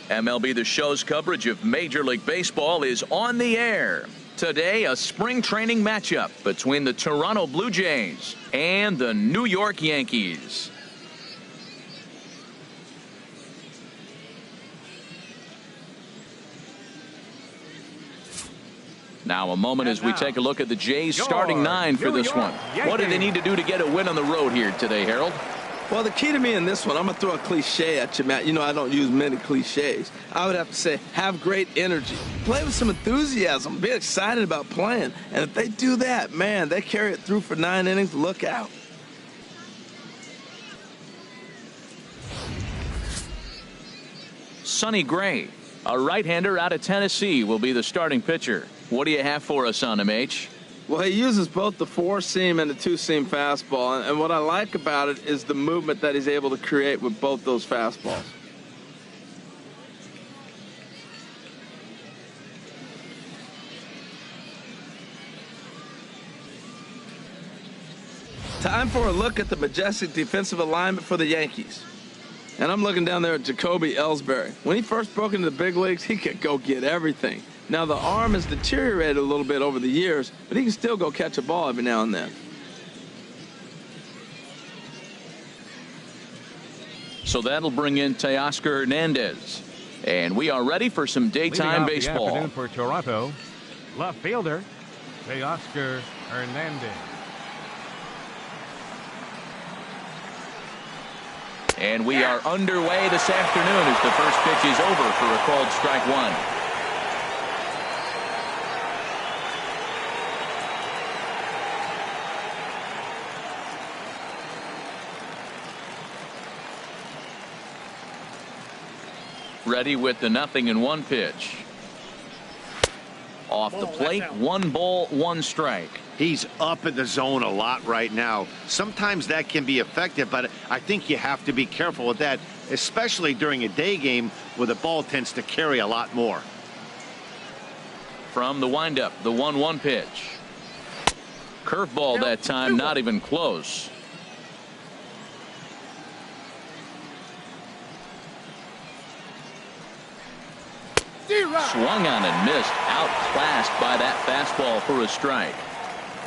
MLB The Show's coverage of Major League Baseball is on the air. Today, a spring training matchup between the Toronto Blue Jays and the New York Yankees. Now a moment as we take a look at the Jays starting nine for this one. What do they need to do to get a win on the road here today, Harold? Well, the key to me in this one, I'm going to throw a cliche at you, Matt. You know I don't use many cliches. I would have to say have great energy. Play with some enthusiasm. Be excited about playing. And if they do that, man, they carry it through for 9 innings. Look out. Sonny Gray, a right-hander out of Tennessee, will be the starting pitcher. What do you have for us on him, H? Well, he uses both the 4-seam and the 2-seam fastball, and what I like about it is the movement that he's able to create with both those fastballs. Time for a look at the majestic defensive alignment for the Yankees. And I'm looking down there at Jacoby Ellsbury. When he first broke into the big leagues, he could go get everything. Now, the arm has deteriorated a little bit over the years, but he can still go catch a ball every now and then. So that'll bring in Teoscar Hernandez. And we are ready for some daytime baseball. The afternoon for Toronto, left fielder, Teoscar Hernandez. And we are underway this afternoon as the first pitch is over for a called strike one. Ready with the 0-1 pitch. Off the plate, 1 ball, 1 strike. He's up in the zone a lot right now. Sometimes that can be effective, but I think you have to be careful with that, especially during a day game where the ball tends to carry a lot more. From the windup, the 1-1 pitch. Curveball that time, not even close. Swung on and missed, outclassed by that fastball for a strike.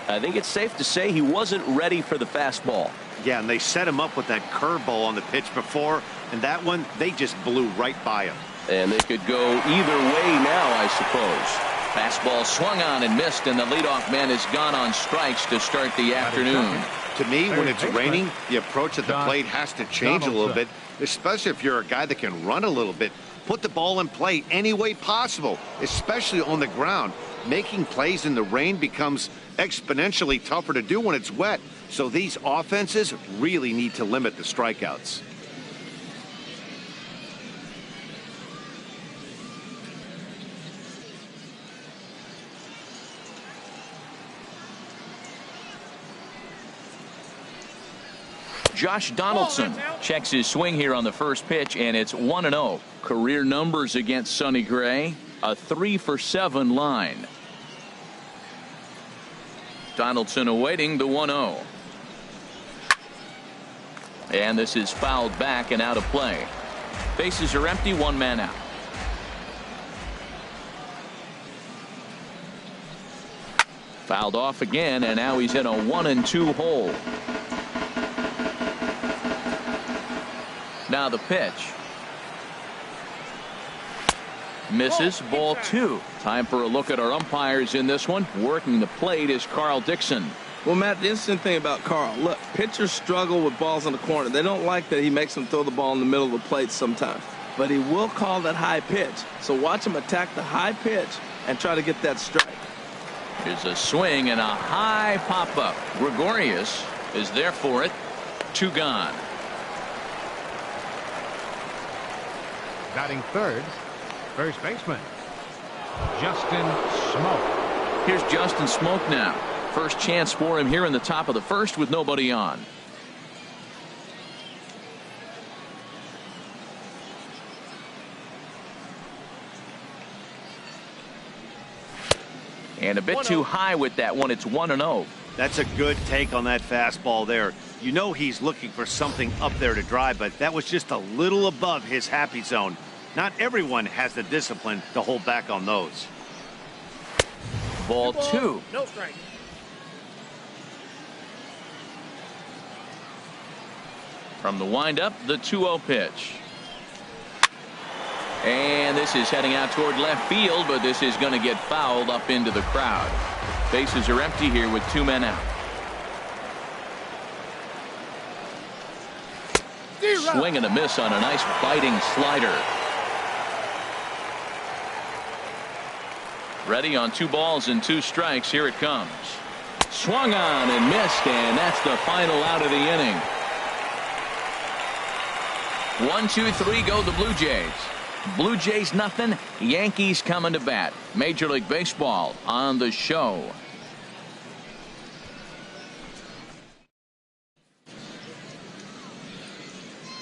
I think it's safe to say he wasn't ready for the fastball. Yeah, and they set him up with that curveball on the pitch before, and that one, they just blew right by him. And they could go either way now, I suppose. Fastball swung on and missed, and the leadoff man has gone on strikes to start the afternoon. To me, when it's raining, the approach at the plate has to change a little bit, especially if you're a guy that can run a little bit. Put the ball in play any way possible, especially on the ground. Making plays in the rain becomes exponentially tougher to do when it's wet. So these offenses really need to limit the strikeouts. Josh Donaldson checks his swing here on the first pitch, and it's 1-0. Career numbers against Sonny Gray, a 3-for-7 line. Donaldson awaiting the 1-0. And this is fouled back and out of play. Bases are empty, 1 man out. Fouled off again, and now he's in a 1-2 hole. Now the pitch. Misses, ball 2. Time for a look at our umpires in this one. Working the plate is Carl Dixon. Well, Matt, the interesting thing about Carl, look, pitchers struggle with balls in the corner. They don't like that he makes them throw the ball in the middle of the plate sometimes. But he will call that high pitch. So watch him attack the high pitch and try to get that strike. Here's a swing and a high pop-up. Gregorius is there for it. 2 gone. Batting third, first baseman, Justin Smoak. Here's Justin Smoak now. First chance for him here in the top of the first with nobody on. And a bit too high with that one. It's 1-0. That's a good take on that fastball there. You know he's looking for something up there to drive, but that was just a little above his happy zone. Not everyone has the discipline to hold back on those. Ball 2. No strike. From the windup, the 2-0 pitch. And this is heading out toward left field, but this is going to get fouled up into the crowd. Bases are empty here with 2 men out. Swing and a miss on a nice biting slider. Ready on 2 balls and 2 strikes. Here it comes. Swung on and missed, and that's the final out of the inning. 1, 2, 3 go the Blue Jays. Blue Jays nothing. Yankees coming to bat. Major League Baseball on the show.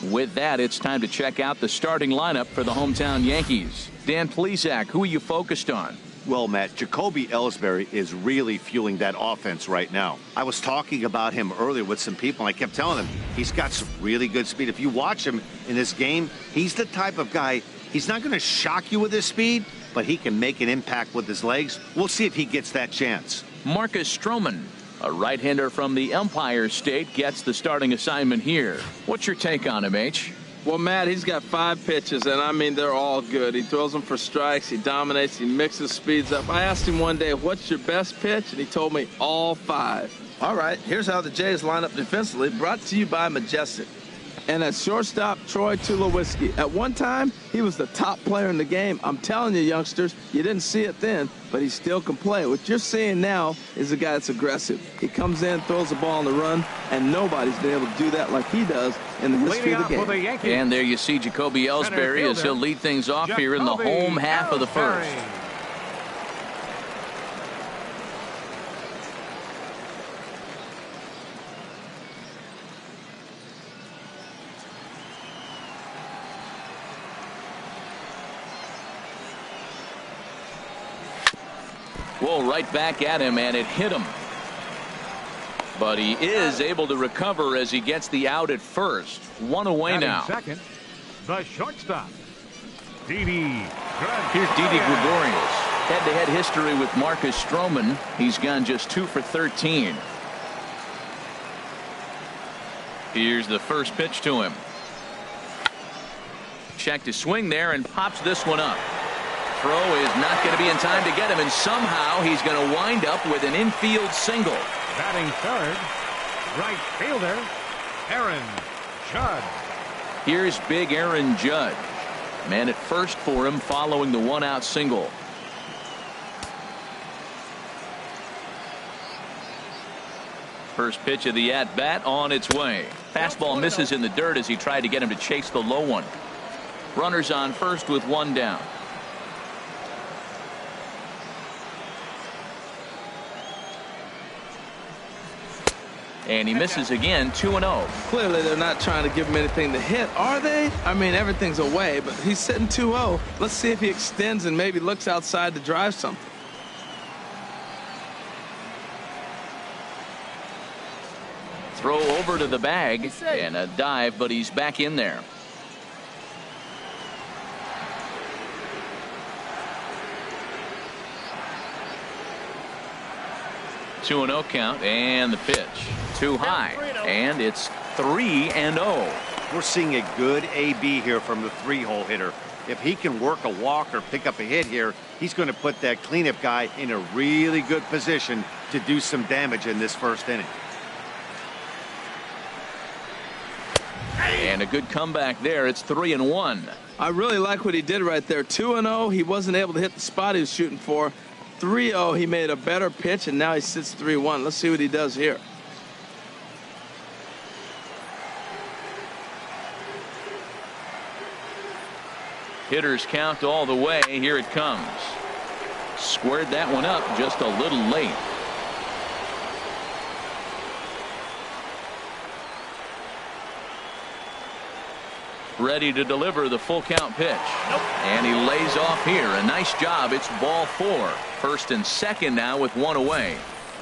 With that, it's time to check out the starting lineup for the hometown Yankees. Dan Plesac, who are you focused on? Well, Matt, Jacoby Ellsbury is really fueling that offense right now. I was talking about him earlier with some people, and I kept telling them he's got some really good speed. If you watch him in this game, he's the type of guy, he's not going to shock you with his speed, but he can make an impact with his legs. We'll see if he gets that chance. Marcus Stroman, a right-hander from the Empire State, gets the starting assignment here. What's your take on him, H? Well, Matt, he's got 5 pitches, and I mean, they're all good. He throws them for strikes. He dominates. He mixes speeds up. I asked him one day, what's your best pitch? And he told me all 5. All right, here's how the Jays line up defensively, brought to you by Majestic. And at shortstop, Troy Tulowitzki. At one time, he was the top player in the game. I'm telling you, youngsters, you didn't see it then, but he still can play. What you're seeing now is a guy that's aggressive. He comes in, throws the ball on the run, and nobody's been able to do that like he does in the history of the game. And there you see Jacoby Ellsbury as he'll lead things off here in the home half of the first. Whoa, right back at him, and it hit him. But he is able to recover as he gets the out at first. 1 away now. Second, the shortstop, Didi. Here's Didi Gregorius. Head-to-head history with Marcus Stroman. He's gone just 2 for 13. Here's the first pitch to him. Check to swing there and pops this one up. Throw is not going to be in time to get him, and somehow he's going to wind up with an infield single. Batting third, right fielder, Aaron Judge. Here's big Aaron Judge. Man at first for him following the 1-out single. First pitch of the at-bat on its way. Fastball misses in the dirt as he tried to get him to chase the low one. Runners on first with 1 down. And he misses again, 2-0. Clearly, they're not trying to give him anything to hit, are they? I mean, everything's away, but he's sitting 2-0. Let's see if he extends and maybe looks outside to drive something. Throw over to the bag and a dive, but he's back in there. Two and 0 count, and the pitch too high, and it's 3-0. We're seeing a good AB here from the 3-hole hitter. If he can work a walk or pick up a hit here, he's going to put that cleanup guy in a really good position to do some damage in this first inning. And a good comeback there. It's 3-1. I really like what he did right there. 2-0. He wasn't able to hit the spot he was shooting for. 3-0, he made a better pitch, and now he sits 3-1. Let's see what he does here. Hitters count all the way. Here it comes. Squared that one up just a little late. Ready to deliver the full count pitch. And he lays off here. A nice job. It's ball 4. First and second now with 1 away.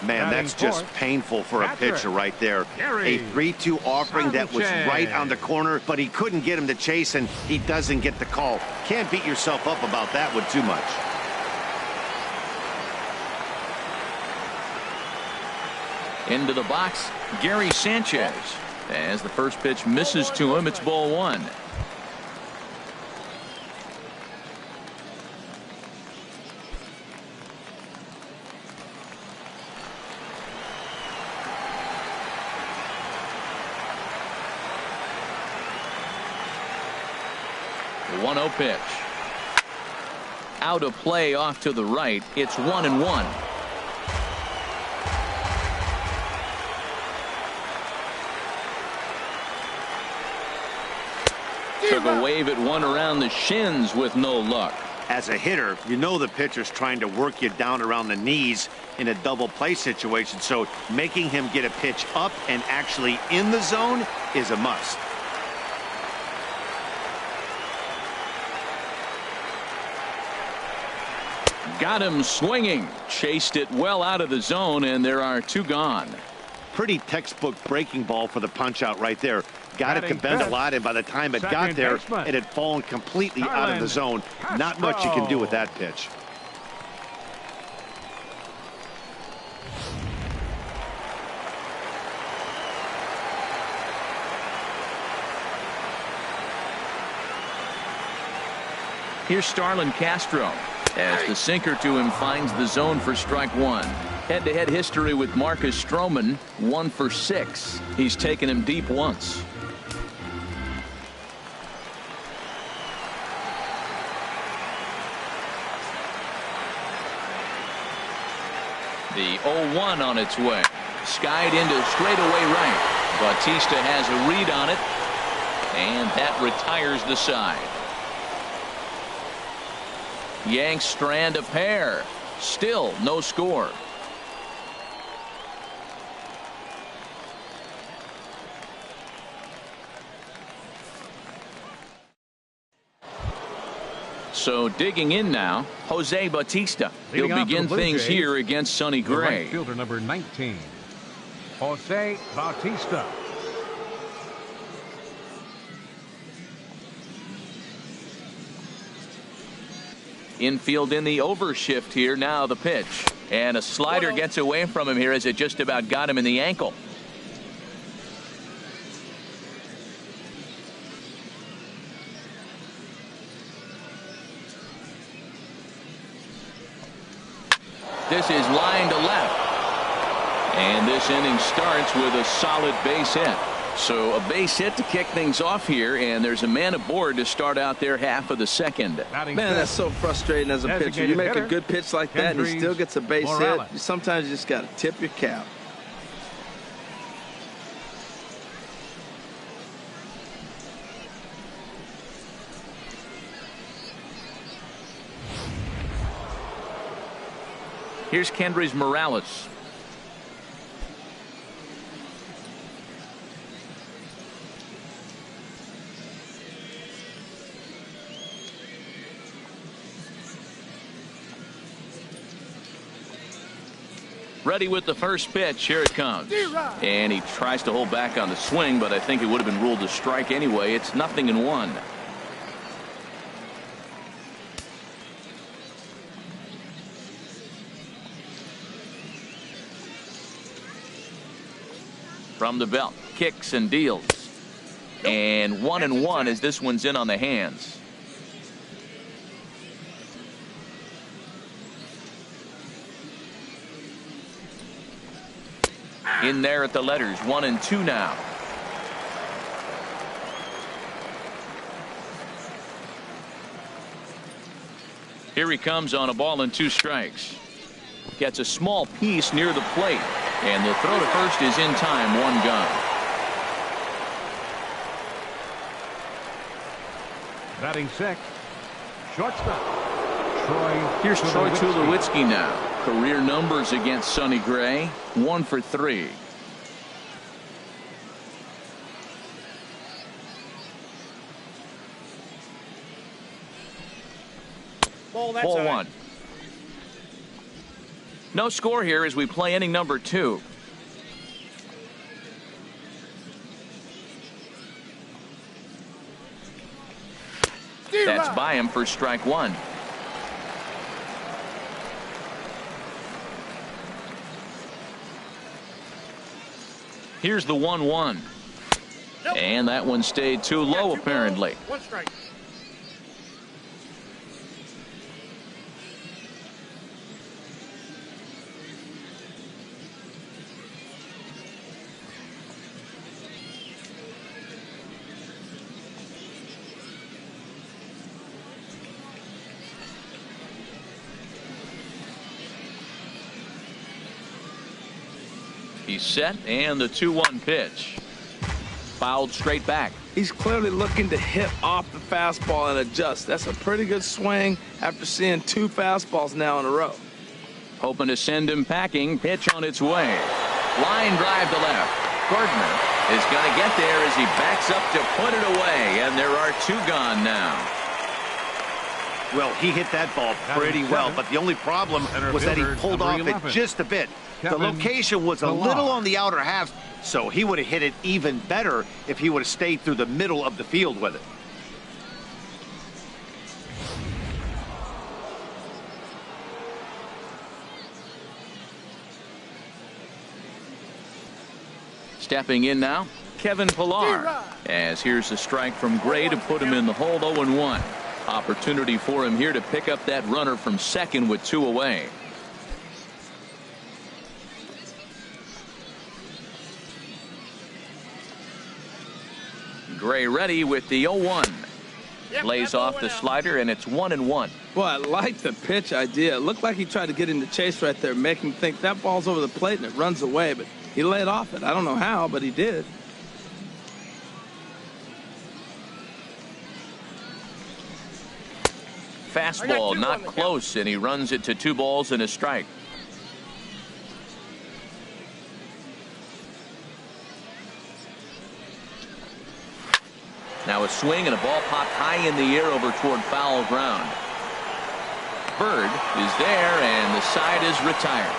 Man, that's just painful for a pitcher right there. A 3-2 offering that was right on the corner, but he couldn't get him to chase, and he doesn't get the call. Can't beat yourself up about that one too much. Into the box, Gary Sanchez. As the first pitch misses to him, it's ball one. The 1-0 pitch. Out of play off to the right. It's 1-1. Took a wave at one around the shins with no luck. As a hitter, you know the pitcher's trying to work you down around the knees in a double play situation, so making him get a pitch up and actually in the zone is a must. Got him swinging. Chased it well out of the zone, and there are two gone. Pretty textbook breaking ball for the punch out right there. Got it to bend a lot, and by the time it got there, it had fallen completely out of the zone. Not much you can do with that pitch. Here's Starlin Castro as the sinker to him finds the zone for strike one. Head-to-head history with Marcus Stroman, 1 for 6. He's taken him deep once. The 0-1 on its way. Skied into straightaway right. Bautista has a read on it, and that retires the side. Yanks strand a pair. Still no score. So digging in now, Jose Bautista. He'll begin things here against Sonny Gray. Right fielder number 19, Jose Bautista. Infield in the overshift here. Now the pitch. And a slider gets away from him here as it just about got him in the ankle. This is line to left. And this inning starts with a solid base hit. So a base hit to kick things off here, and there's a man aboard to start out there half of the second. Man, that's so frustrating as a pitcher. You make a good pitch like that and he still gets a base hit. Sometimes you just got to tip your cap. Here's Kendrys Morales. Ready with the first pitch. Here it comes. And he tries to hold back on the swing, but I think it would have been ruled a strike anyway. It's 0-1. From the belt, kicks and deals. And 1-1 as this one's in on the hands. In there at the letters, 1-2 now. Here he comes on a ball and 2 strikes. Gets a small piece near the plate. And the throw to first is in time, 1 gone. Batting 6, shortstop Troy. Here's Troy Tulowitzki now. Career numbers against Sonny Gray, 1 for 3. Ball 1. No score here as we play inning number 2. That's by him for strike 1. Here's the 1-1. And that one stayed too low, apparently. 1 strike. He's set, and the 2-1 pitch. Fouled straight back. He's clearly looking to hit off the fastball and adjust. That's a pretty good swing after seeing 2 fastballs now in a row. Hoping to send him packing. Pitch on its way. Line drive to left. Gardner is going to get there as he backs up to put it away, and there are 2 gone now. Well, he hit that ball pretty well, but the only problem was that he pulled off it just a bit. The location was a little on the outer half, so he would have hit it even better if he would have stayed through the middle of the field with it. Stepping in now, Kevin Pillar. As here's a strike from Gray to put him in the hole. 0-1. Opportunity for him here to pick up that runner from second with 2 away. Gray ready with the 0-1. Lays off the slider, and it's 1-1. Well, I like the pitch idea. It looked like he tried to get into chase right there, make him think that ball's over the plate and it runs away, but he laid off it. I don't know how, but he did. Fastball not close, and he runs it to 2 balls and a strike. Now a swing and a ball popped high in the air over toward foul ground. Bird is there, and the side is retired.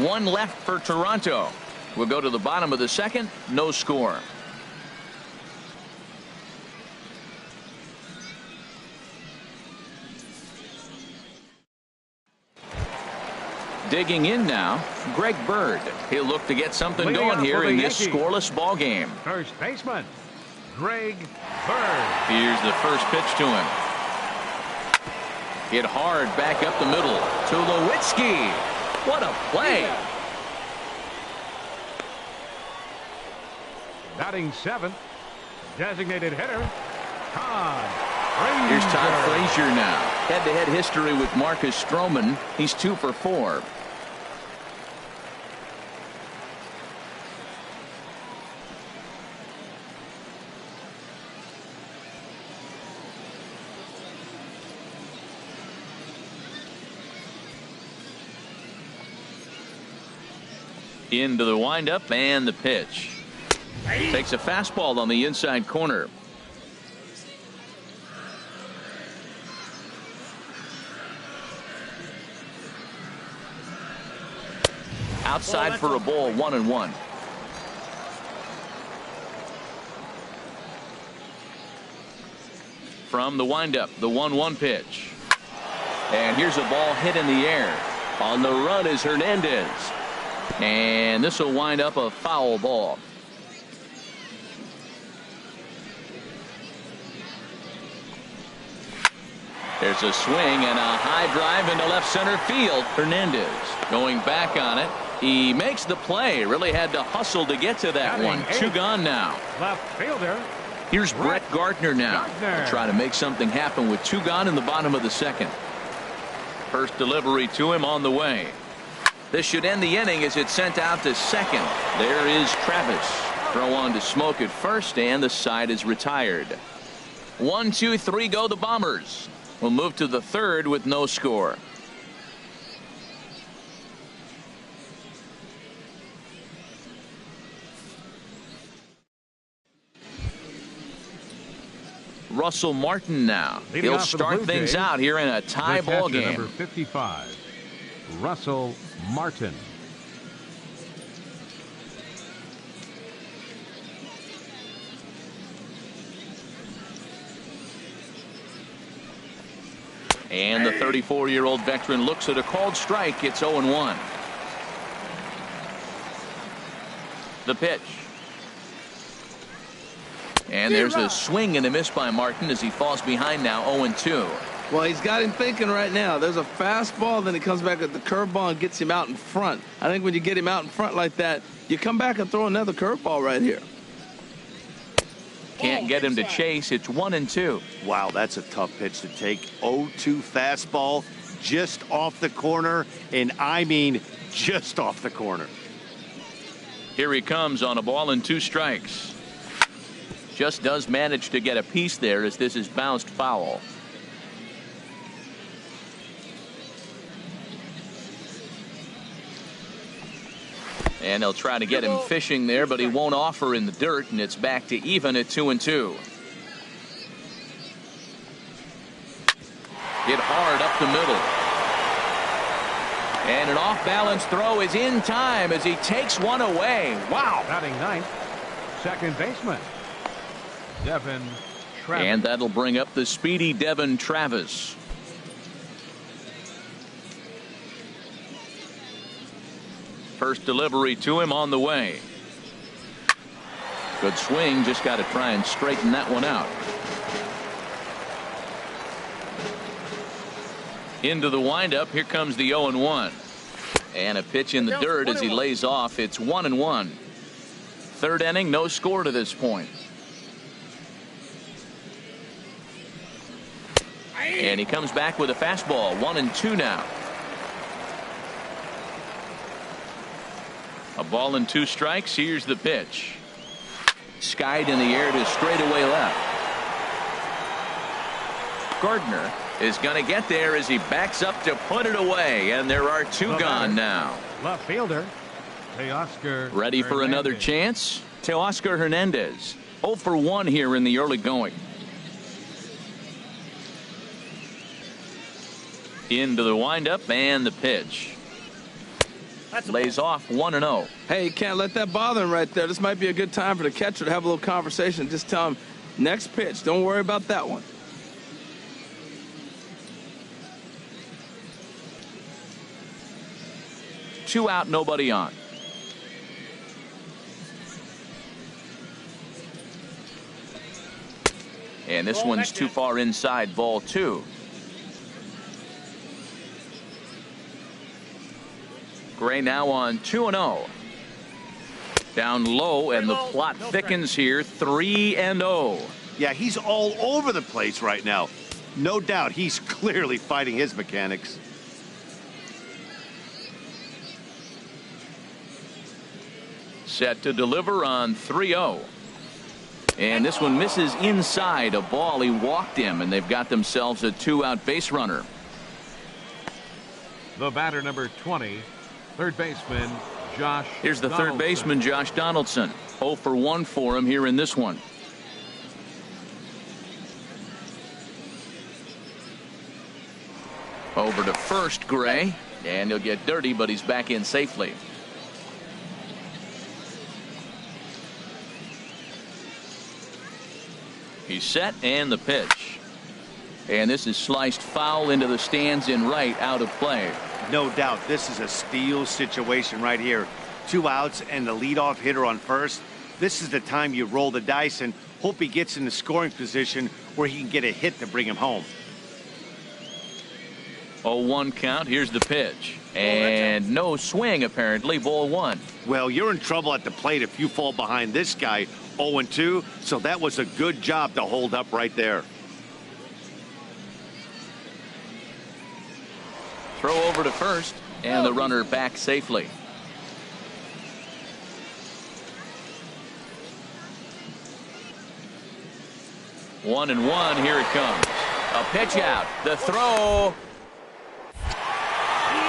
1 left for Toronto. We'll go to the bottom of the second. No score. Digging in now, Greg Bird. He'll look to get something going here in this scoreless ball game. First baseman, Greg Bird. Here's the first pitch to him. Hit hard back up the middle. Tulowitzki. What a play. Batting 7th, designated hitter, Todd Frazier. Here's Todd Frazier now. Head-to-head history with Marcus Stroman. He's 2 for 4. Into the windup and the pitch. Takes a fastball on the inside corner. Outside for a ball. 1-1. From the windup, the 1-1 pitch. And here's a ball hit in the air. On the run is Hernandez. And this will wind up a foul ball. There's a swing and a high drive into left center field. Hernandez going back on it. He makes the play. Really had to hustle to get to that one. 2 gone now. Left fielder. Here's Brett Gardner now. Try to make something happen with 2 gone in the bottom of the second. First delivery to him on the way. This should end the inning as it's sent out to second. There is Travis. Throw on to Smoke at first, and the side is retired. 1, 2, 3 go the Bombers. We'll move to the third with no score. Russell Martin now. He'll start things out here in a tie ball game. Number 55. Russell Martin. And the 34-year-old veteran looks at a called strike. It's 0-1. The pitch. And there's a swing and a miss by Martin as he falls behind now 0-2. Well, he's got him thinking right now. There's a fastball, then he comes back at the curveball and gets him out in front. I think when you get him out in front like that, you come back and throw another curveball right here. Can't get him to chase. It's 1-2. Wow, that's a tough pitch to take. 0-2 fastball just off the corner, and I mean just off the corner. Here he comes on a ball and 2 strikes. Just does manage to get a piece there as this is bounced foul. And they'll try to get him fishing there, but he won't offer in the dirt, and it's back to even at 2-2. Hit hard up the middle. And an off-balance throw is in time as he takes one away. Wow. Batting ninth, second baseman, Devin Travis. And that'll bring up the speedy Devin Travis. First delivery to him on the way. Good swing. Just got to try and straighten that one out. Into the windup. Here comes the 0-1. And a pitch in the dirt as he lays off. It's 1-1. Third inning, no score to this point. And he comes back with a fastball. 1-2 now. A ball and 2 strikes. Here's the pitch. Skied in the air to straightaway left. Gardner is going to get there as he backs up to put it away, and there are 2 gone now. Left fielder Teoscar ready for another chance. Teoscar Hernandez 0 for 1 here in the early going. Into the windup and the pitch. Lays off 1-0. Hey, you can't let that bother him right there. This might be a good time for the catcher to have a little conversation. Just tell him, next pitch. Don't worry about that one. Two out, nobody on. And this one's too far inside, ball 2. Gray now on 2-0. Down low, and the plot thickens here. 3-0. Yeah, he's all over the place right now. No doubt he's clearly fighting his mechanics. Set to deliver on 3-0. And this one misses inside a ball. He walked him, and they've got themselves a 2-out base runner. The batter, number 20, third baseman Josh Here's the Donaldson. third baseman, Josh Donaldson. 0 for 1 for him here in this one. Over to first, Gray. And he'll get dirty, but he's back in safely. He's set, and the pitch. And this is sliced foul into the stands in right, out of play. No doubt this is a steal situation right here. 2 outs and the leadoff hitter on first. This is the time you roll the dice and hope he gets in the scoring position where he can get a hit to bring him home. 0-1 count. Here's the pitch. And no swing, apparently. Ball 1. Well, you're in trouble at the plate if you fall behind this guy 0-2. So that was a good job to hold up right there. Throw over to first, and the runner back safely. One and one. Here it comes. A pitch out. The throw.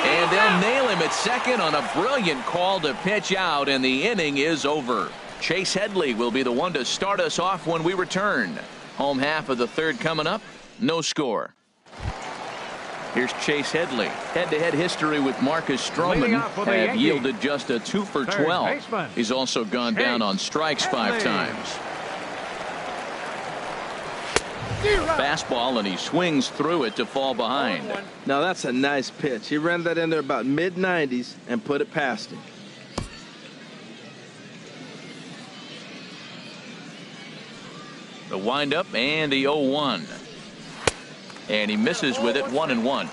And they'll nail him at second on a brilliant call to pitch out, and the inning is over. Chase Headley will be the one to start us off when we return. Home half of the third coming up. No score. Here's Chase Headley. Head-to-head history with Marcus Stroman have yielded just a 2 for 12. He's also gone down on strikes 5 times. Fastball, and he swings through it to fall behind. Now that's a nice pitch. He ran that in there about mid-90s and put it past him. The windup and the 0-1. And he misses with it, 1-1.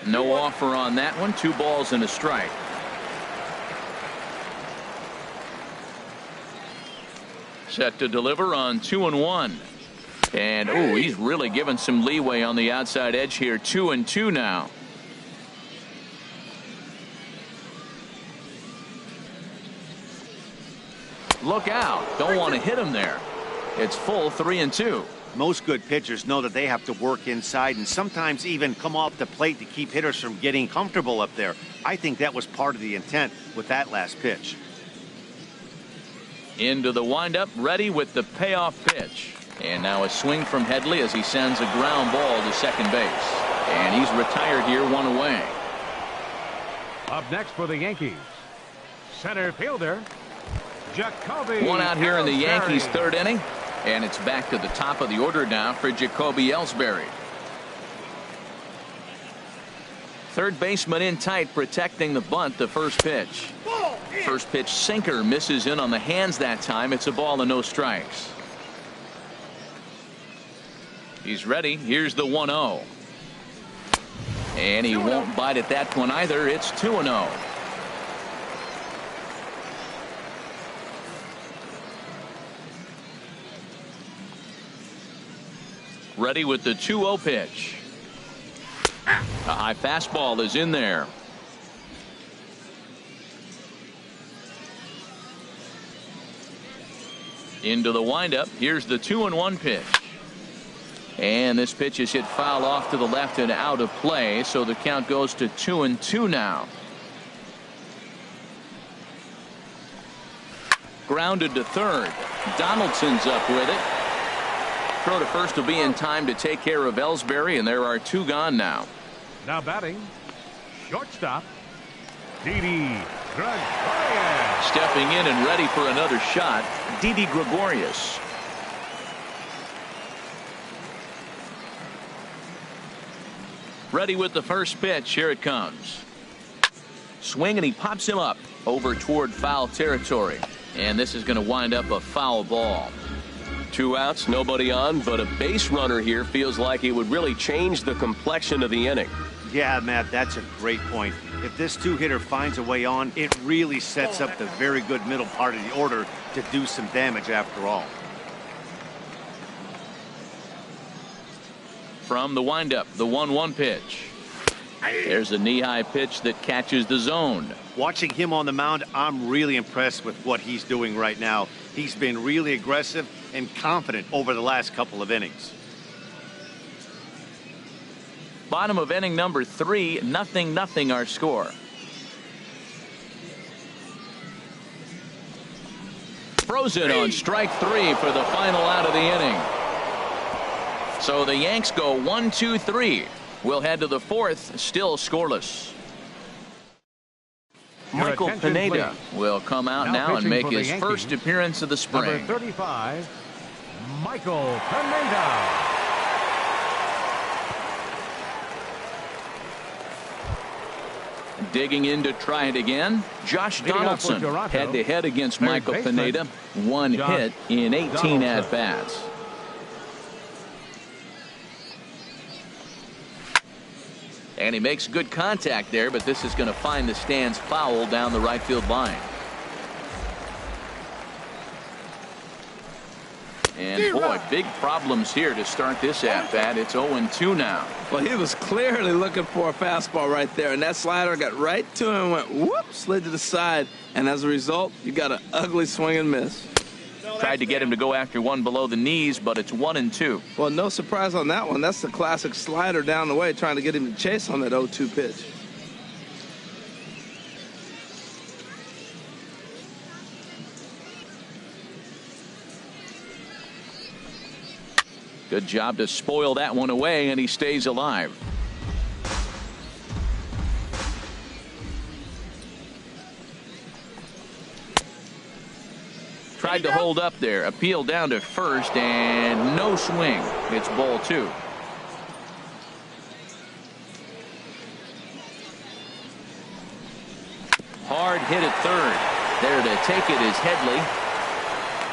No offer on that one. 2 balls and a strike. Set to deliver on 2-1. And oh, he's really given some leeway on the outside edge here. 2-2 now. Look out. Don't want to hit him there. It's full 3-2. Most good pitchers know that they have to work inside and sometimes even come off the plate to keep hitters from getting comfortable up there. I think that was part of the intent with that last pitch. Into the windup, ready with the payoff pitch. And now a swing from Headley as he sends a ground ball to second base. And he's retired here, 1 away. Up next for the Yankees, center fielder Jacoby. 1 out here in the Yankees' Ellsbury. 3rd inning. And it's back to the top of the order now for Jacoby Ellsbury. Third baseman in tight, protecting the bunt. The first pitch. First pitch sinker misses in on the hands that time. It's a ball and no strikes. He's ready. Here's the 1-0. And he won't bite at that one either. It's 2-0. Ready with the 2-0 pitch. A high fastball is in there. Into the windup. Here's the 2-1 pitch. And this pitch is hit foul off to the left and out of play, so the count goes to 2-2 now. Grounded to third. Donaldson's up with it. Throw to first will be in time to take care of Ellsbury, and there are 2 gone now. Now batting, shortstop Didi Gregorius. Stepping in and ready for another shot, Didi Gregorius. Ready with the first pitch. Here it comes. Swing, and he pops him up over toward foul territory. And this is going to wind up a foul ball. 2 outs, nobody on, but a base runner here feels like it would really change the complexion of the inning. Yeah, Matt, that's a great point. If this 2-hitter finds a way on, it really sets up the very good middle part of the order to do some damage after all. From the windup, the 1-1 pitch. There's a knee-high pitch that catches the zone. Watching him on the mound, I'm really impressed with what he's doing right now. He's been really aggressive and confident over the last couple of innings. Bottom of inning number 3, 0-0 our score. Frozen on strike 3 for the final out of the inning. So the Yanks go 1-2-3. We'll head to the 4th, still scoreless. Michael Pineda will come out now and make his first appearance of the spring. Number 35, Michael Pineda. Digging in to try it again, Josh Donaldson head-to-head against Michael Pineda. 1 hit in 18 at-bats. And he makes good contact there, but this is going to find the stands foul down the right field line. And boy, big problems here to start this at-bat. It's 0-2 now. Well, he was clearly looking for a fastball right there, and that slider got right to him and went whoop, slid to the side, and as a result, you got an ugly swing and miss. Tried to get him to go after one below the knees, but it's 1-2. Well, no surprise on that one. That's the classic slider down the way, trying to get him to chase on that 0-2 pitch. Good job to spoil that one away, and he stays alive. Tried to hold up there. Appeal down to first, and no swing. It's ball 2. Hard hit at third. There to take it is Headley.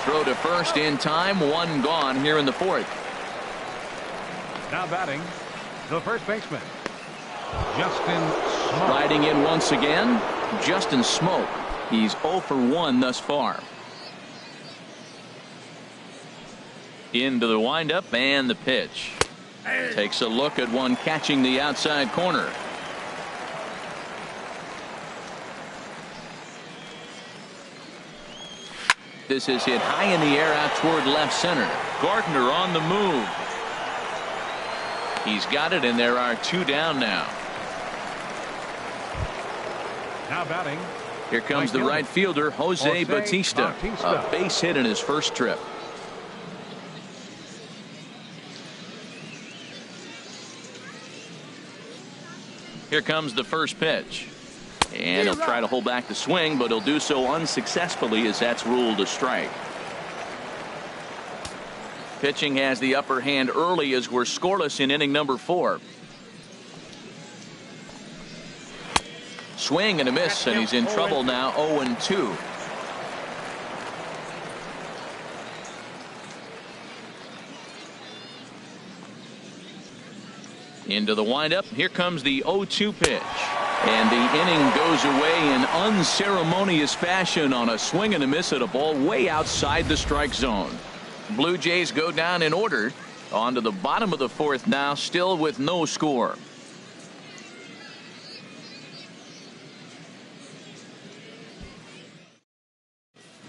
Throw to first in time. 1 gone here in the 4th. Now batting, the first baseman, Justin Smoak. Riding in once again, Justin Smoak. He's 0 for 1 thus far. Into the windup and the pitch. Takes a look at one catching the outside corner. This is hit high in the air out toward left center. Gardner on the move. He's got it, and there are 2 down now. Now batting. Here comes the right fielder, Jose Bautista. A base hit in his first trip. Here comes the first pitch. And he'll try to hold back the swing, but he'll do so unsuccessfully as that's ruled a strike. Pitching has the upper hand early as we're scoreless in inning number 4. Swing and a miss, and he's in trouble now. 0-2. Into the windup. Here comes the 0-2 pitch. And the inning goes away in unceremonious fashion on a swing and a miss at a ball way outside the strike zone. Blue Jays go down in order. On to the bottom of the 4th now, still with no score.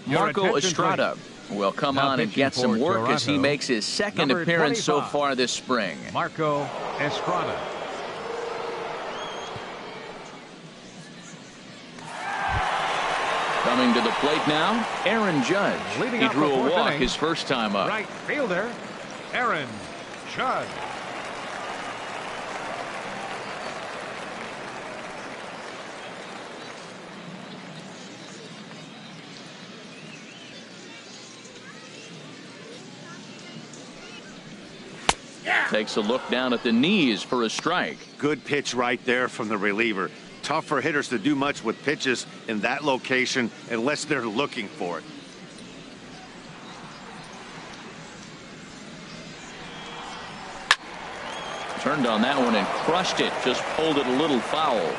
Marco Estrada will come on and get some work as he makes his second appearance so far this spring. Marco Estrada. Coming to the plate now, Aaron Judge. He drew a walk his first time up. Right fielder, Aaron Judge. Takes a look down at the knees for a strike. Good pitch right there from the reliever. Tough for hitters to do much with pitches in that location unless they're looking for it. Turned on that one and crushed it. Just pulled it a little foul.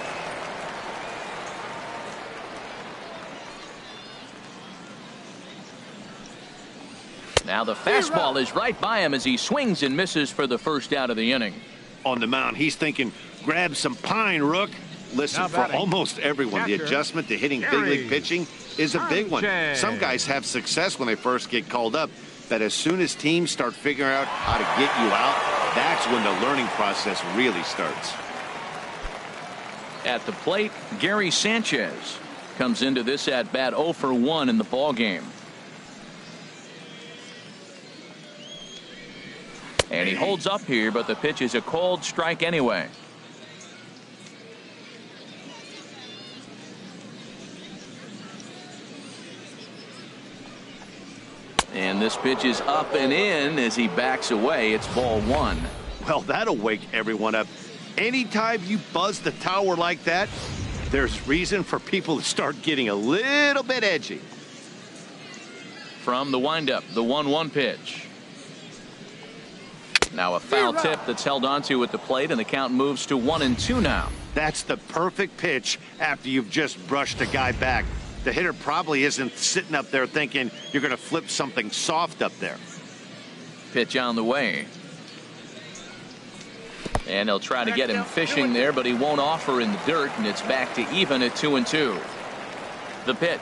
Now the fastball is right by him as he swings and misses for the first out of the inning. On the mound, he's thinking, grab some pine, Rook. Listen, for almost everyone, the adjustment to hitting big league pitching is a big one. Some guys have success when they first get called up, but as soon as teams start figuring out how to get you out, that's when the learning process really starts. At the plate, Gary Sanchez comes into this at bat 0 for 1 in the ball game. And he holds up here, but the pitch is a cold strike anyway. And this pitch is up and in as he backs away. It's ball 1. Well, that'll wake everyone up. Anytime you buzz the tower like that, there's reason for people to start getting a little bit edgy. From the windup, the 1-1 pitch. Now a foul tip that's held onto at the plate, and the count moves to 1-2 now. That's the perfect pitch after you've just brushed a guy back. The hitter probably isn't sitting up there thinking you're going to flip something soft up there. Pitch on the way. And they'll try to get him fishing there, but he won't offer in the dirt, and it's back to even at 2-2. The pitch.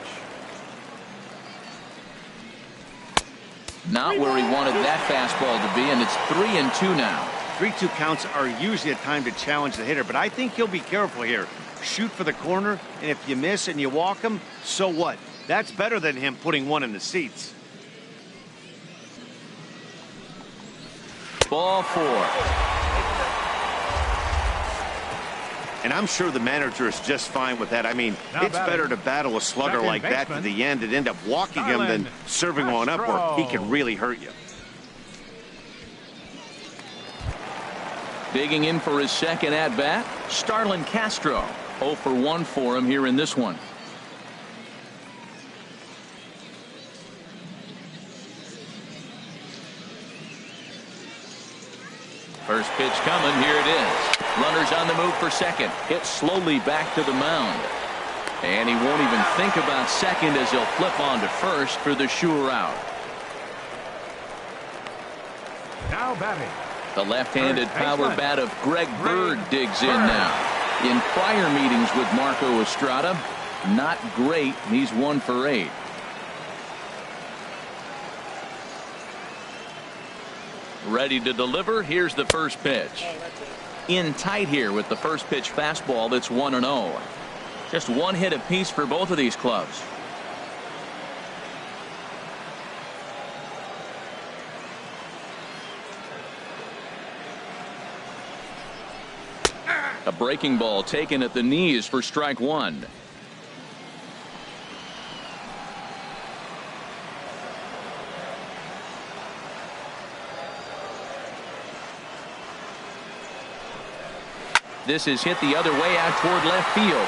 Not where he wanted that fastball to be, and it's 3-2 now. 3-2 counts are usually a time to challenge the hitter, but I think he'll be careful here. Shoot for the corner, and if you miss and you walk him, so what? That's better than him putting one in the seats. Ball 4. And I'm sure the manager is just fine with that. I mean, it's better to battle a slugger like that to the end and end up walking him than serving one up where he can really hurt you. Digging in for his second at-bat, Starlin Castro. 0 for 1 for him here in this one. First pitch coming. Here it is. Runners on the move for second. Hit slowly back to the mound. And he won't even think about second as he'll flip on to first for the sure out. Now batting. The left-handed power bat of Greg Bird digs in now. In prior meetings with Marco Estrada, not great. He's 1 for 8. Ready to deliver. Here's the first pitch. In tight here with the first pitch fastball that's 1-0. Just one hit apiece for both of these clubs. A breaking ball taken at the knees for strike 1. This is hit the other way out toward left field.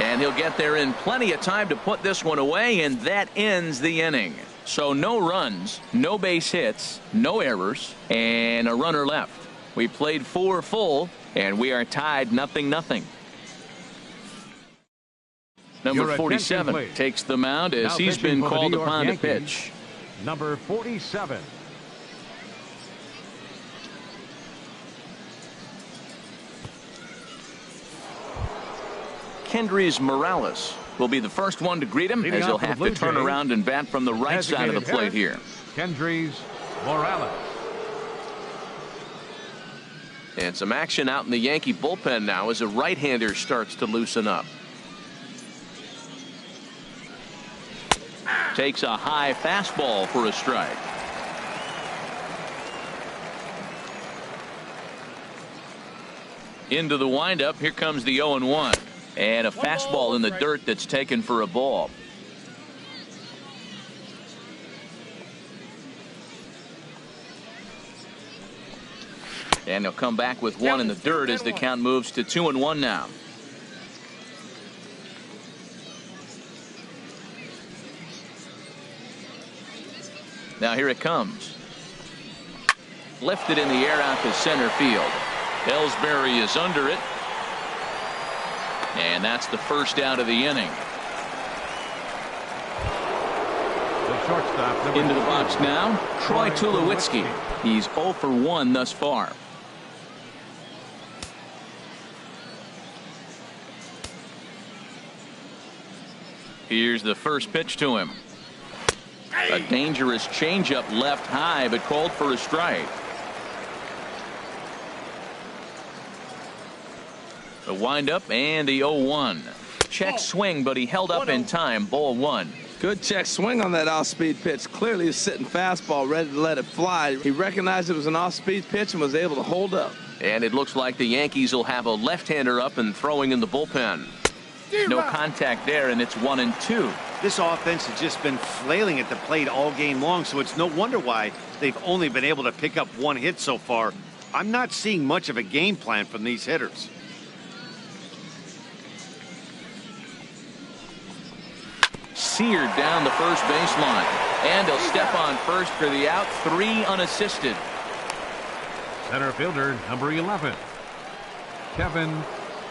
And he'll get there in plenty of time to put this one away, and that ends the inning. So no runs, no base hits, no errors, and a runner left. We played 4 full, and we are tied 0-0. Number 47 takes the mound as he's been called upon to pitch. Number 47. Kendrys Morales will be the first one to greet him as he'll have to turn around and bat from the right side of the plate here. Kendrys Morales. And some action out in the Yankee bullpen now as a right-hander starts to loosen up. Takes a high fastball for a strike. Into the windup. Here comes the 0-1. And a fastball in the dirt that's taken for a ball. And he'll come back with one in the dirt as the count moves to 2-1 now. Now here it comes. Lifted in the air out to center field. Ellsbury is under it. And that's the first out of the inning. The shortstop. Into the box now, Troy Tulowitzki. He's 0 for 1 thus far. Here's the first pitch to him. A dangerous changeup left high, but called for a strike. The windup and the 0-1. Check swing, but he held up in time. Ball 1. Good check swing on that off-speed pitch. Clearly a sitting fastball ready to let it fly. He recognized it was an off-speed pitch and was able to hold up. And it looks like the Yankees will have a left-hander up and throwing in the bullpen. No contact there, and it's 1-2. This offense has just been flailing at the plate all game long, so it's no wonder why they've only been able to pick up 1 hit so far. I'm not seeing much of a game plan from these hitters. Seared down the first baseline. And he'll step on first for the out. 3 unassisted. Center fielder number 11. Kevin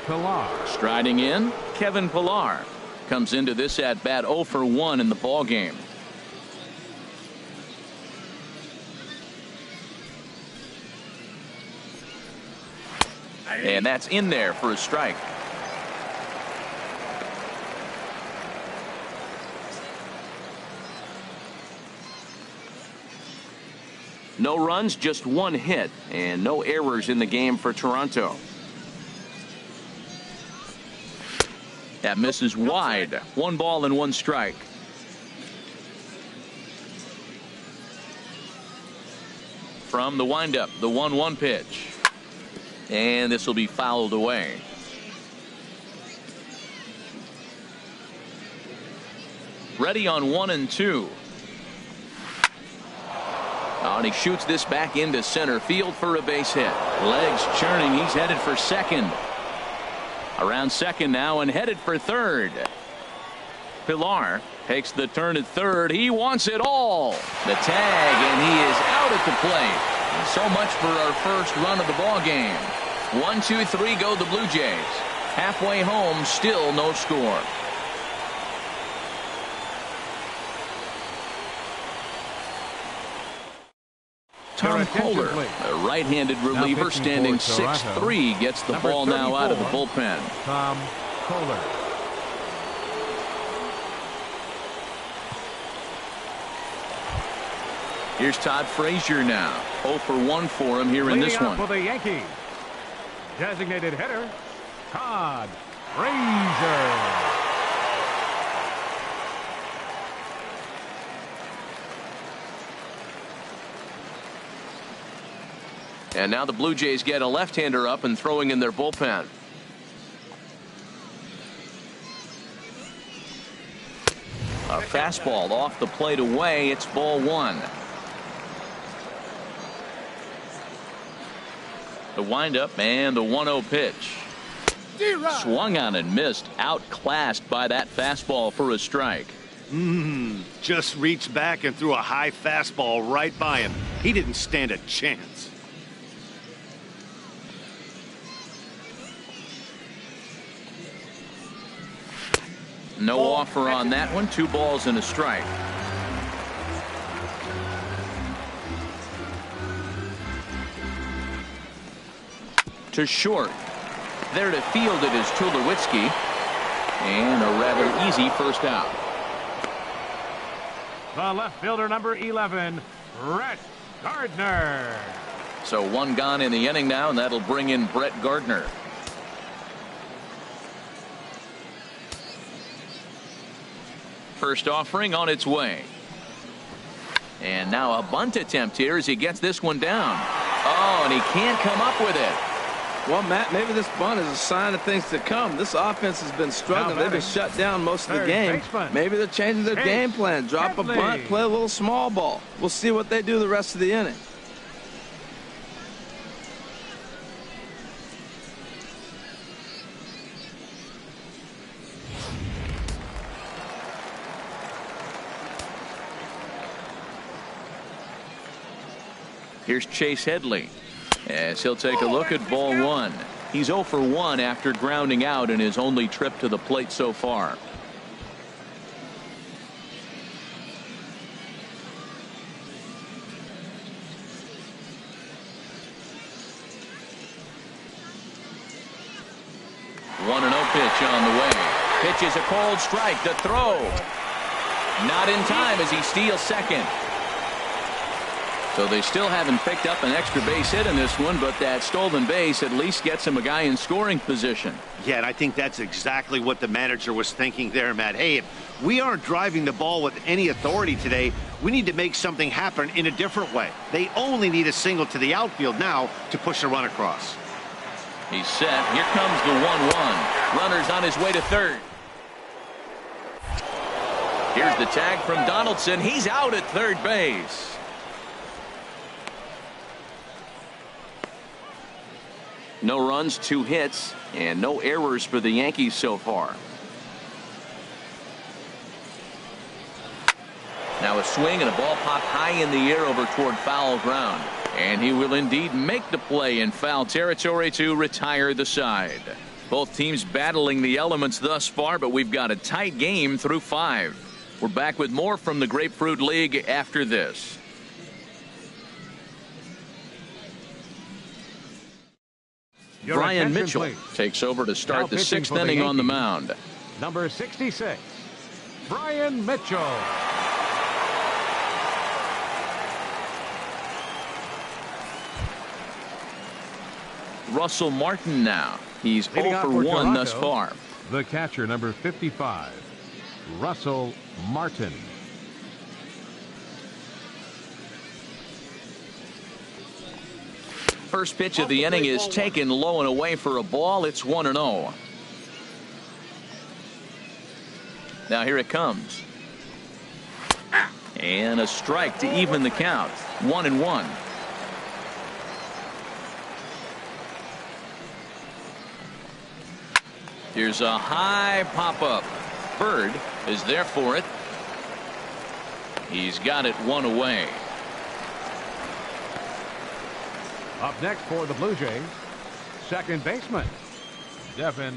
Pillar. Striding in, Kevin Pillar comes into this at bat 0 for 1 in the ball game. And that's in there for a strike. No runs, just 1 hit, and no errors in the game for Toronto. That misses wide. 1 ball and 1 strike. From the windup, the 1-1 pitch. And this will be fouled away. Ready on 1 and 2. And he shoots this back into center field for a base hit. Legs churning. He's headed for second. Around second now and headed for third. Pilar takes the turn at third. He wants it all. The tag, and he is out at the plate. So much for our first run of the ball game. 1, 2, 3 go the Blue Jays. Halfway home, still no score. Tom Kohler, a right-handed reliever, standing 6'3", gets the ball now out of the bullpen. Tom Kohler. Here's Todd Frazier now. 0 for 1 for him here in this one. For the Yankees, designated hitter, Todd Frazier. And now the Blue Jays get a left-hander up and throwing in their bullpen. A fastball off the plate away. It's ball 1. The windup and the 1-0 pitch. Swung on and missed. Outclassed by that fastball for a strike. Just reached back and threw a high fastball right by him. He didn't stand a chance. No offer on that one. 2 balls and a strike. To short. There to field it is Tulowitzki. And a rather easy first out. The left fielder, number 11, Brett Gardner. So 1 gone in the inning now, and that'll bring in Brett Gardner. First offering on its way. And now a bunt attempt here as he gets this one down. Oh, and he can't come up with it. Well, Matt, maybe this bunt is a sign of things to come. This offense has been struggling. They've been shut down most of the game. Maybe they're changing their game plan. Drop a bunt, play a little small ball. We'll see what they do the rest of the inning. Here's Chase Headley as he'll take a look at ball 1. He's 0 for 1 after grounding out in his only trip to the plate so far. One and 0 pitch on the way. Pitch is a cold strike. The throw. Not in time as he steals second. So they still haven't picked up an extra base hit in this one, but that stolen base at least gets him a guy in scoring position. Yeah, and I think that's exactly what the manager was thinking there, Matt. Hey, if we aren't driving the ball with any authority today, we need to make something happen in a different way. They only need a single to the outfield now to push a run across. He's set. Here comes the 1-1. Runner's on his way to third. Here's the tag from Donaldson. He's out at third base. No runs, 2 hits, and no errors for the Yankees so far. Now a swing and a ball popped high in the air over toward foul ground. And he will indeed make the play in foul territory to retire the side. Both teams battling the elements thus far, but we've got a tight game through 5. We're back with more from the Grapefruit League after this. Brian Mitchell takes over to start the 6th inning on the mound. Number 66, Brian Mitchell. Russell Martin now. He's 0 for 1 thus far. The catcher, number 55, Russell Martin. First pitch of the inning is taken low and away for a ball. It's 1-0. Now here it comes. And a strike to even the count. 1-1. Here's a high pop-up. Bird is there for it. He's got it one away. Up next for the Blue Jays, second baseman, Devin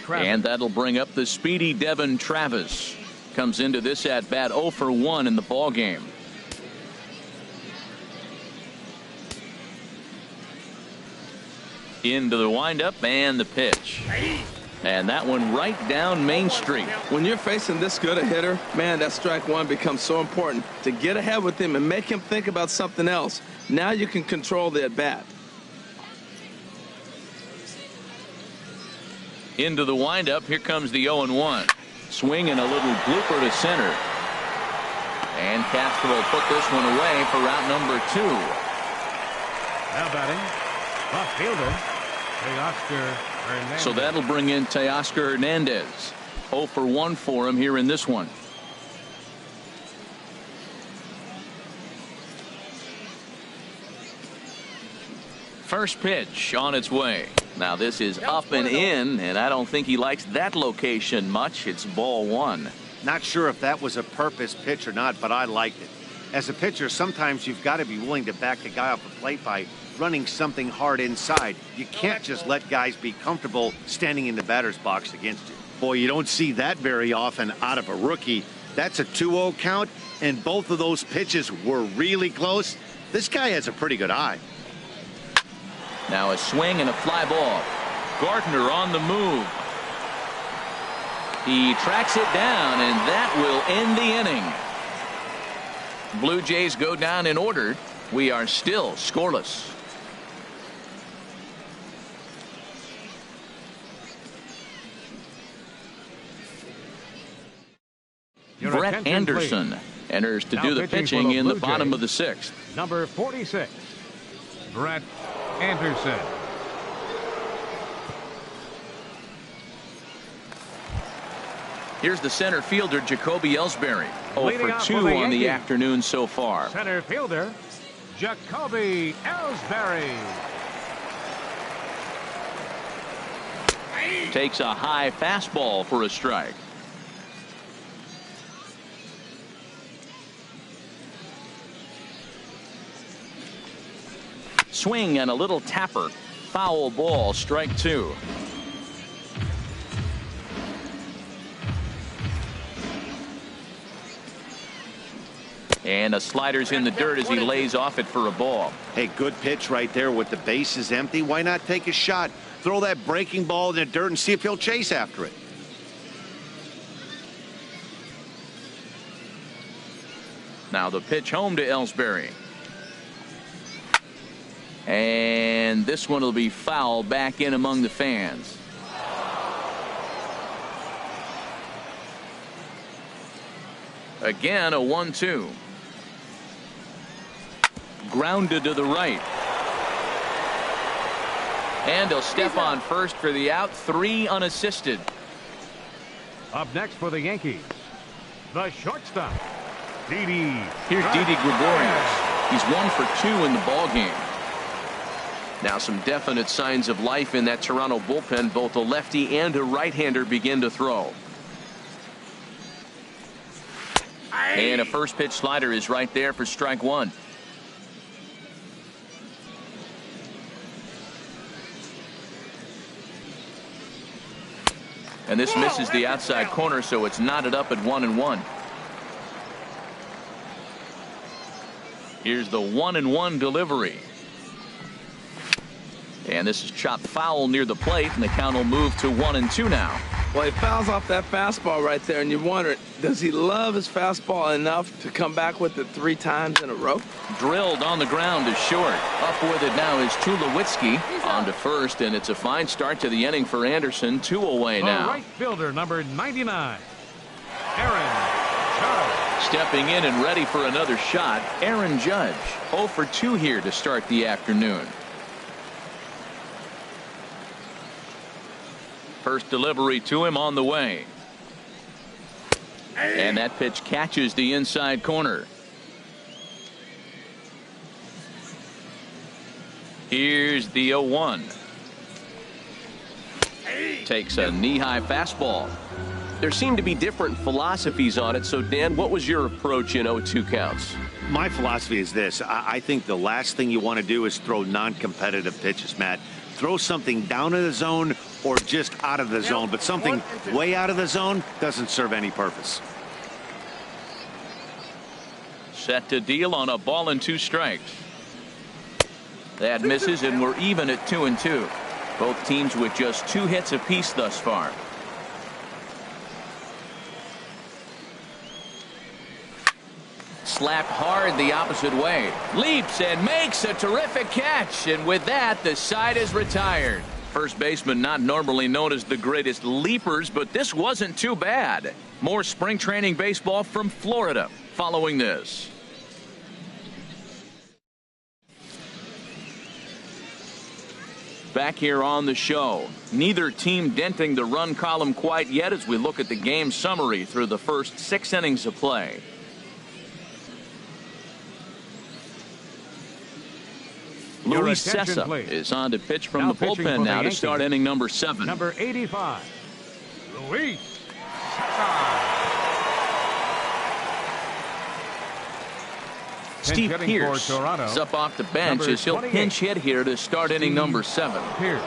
Travis. And that'll bring up the speedy Devin Travis. Comes into this at bat 0 for 1 in the ball game. Into the windup and the pitch. And that one right down Main Street. When you're facing this good a hitter, man, that strike one becomes so important to get ahead with him and make him think about something else. Now you can control the at bat. Into the windup. Here comes the 0-1. Swing and a little blooper to center. And Castro will put this one away for route number 2. Now batting, left fielder, Teoscar Hernandez. So that'll bring in Teoscar Hernandez. 0 for 1 for him here in this one. First pitch on its way. Now this is up and in, and I don't think he likes that location much. It's ball 1. Not sure if that was a purpose pitch or not, but I liked it. As a pitcher, sometimes you've got to be willing to back the guy off the plate by running something hard inside. You can't just let guys be comfortable standing in the batter's box against you. Boy, you don't see that very often out of a rookie. That's a 2-0 count, and both of those pitches were really close. This guy has a pretty good eye. Now a swing and a fly ball. Gardner on the move. He tracks it down, and that will end the inning. Blue Jays go down in order. We are still scoreless. Brett Anderson enters to do the pitching in the bottom of the 6th. Number 46, Brett Anderson. Here's the center fielder, Jacoby Ellsbury. 0 for 2 on the afternoon so far. Center fielder, Jacoby Ellsbury. Takes a high fastball for a strike. Swing and a little tapper. Foul ball, strike 2. And a slider's in the dirt as he lays off it for a ball. Hey, good pitch right there with the bases empty. Why not take a shot? Throw that breaking ball in the dirt and see if he'll chase after it. Now the pitch home to Ellsbury. And this one will be foul back in among the fans. Again, a 1-2. Grounded to the right. And he'll step on first for the out. 3 unassisted. Up next for the Yankees, the shortstop, Didi. Here's Didi Gregorius. He's 1 for 2 in the ball game. Now some definite signs of life in that Toronto bullpen. Both a lefty and a right-hander begin to throw. And a first pitch slider is right there for strike 1. And this misses the outside corner, so it's knotted up at 1-1. Here's the 1-1 delivery. And this is chopped foul near the plate, and the count will move to 1-2 now. Well, he fouls off that fastball right there, and you wonder, does he love his fastball enough to come back with it 3 times in a row? Drilled on the ground is short. Up with it now is Tulowitzki on to first, and it's a fine start to the inning for Anderson. 2 away now. Right fielder, number 99, Aaron Judge. Stepping in and ready for another shot, Aaron Judge. 0 for 2 here to start the afternoon. First delivery to him on the way. And that pitch catches the inside corner. Here's the 0-1. Takes a knee-high fastball. There seem to be different philosophies on it. So, Dan, what was your approach in 0-2 counts? My philosophy is this. I think the last thing you want to do is throw non-competitive pitches, Matt. Throw something down in the zone or just out of the zone, but something way out of the zone doesn't serve any purpose. Set to deal on a ball and 2 strikes. That misses, and we're even at 2-2. Both teams with just 2 hits apiece thus far. Slapped hard the opposite way. Leaps and makes a terrific catch. And with that, the side is retired. First baseman not normally known as the greatest leapers, but this wasn't too bad. More spring training baseball from Florida following this. Back here on the show. Neither team denting the run column quite yet as we look at the game summary through the first 6 innings of play. Luis Cessa is on to pitch from the bullpen now to start inning number 7. Number 85, Luis Cessa. Steve Pearce is up off the bench as he'll pinch hit here to start inning number 7. Pearce.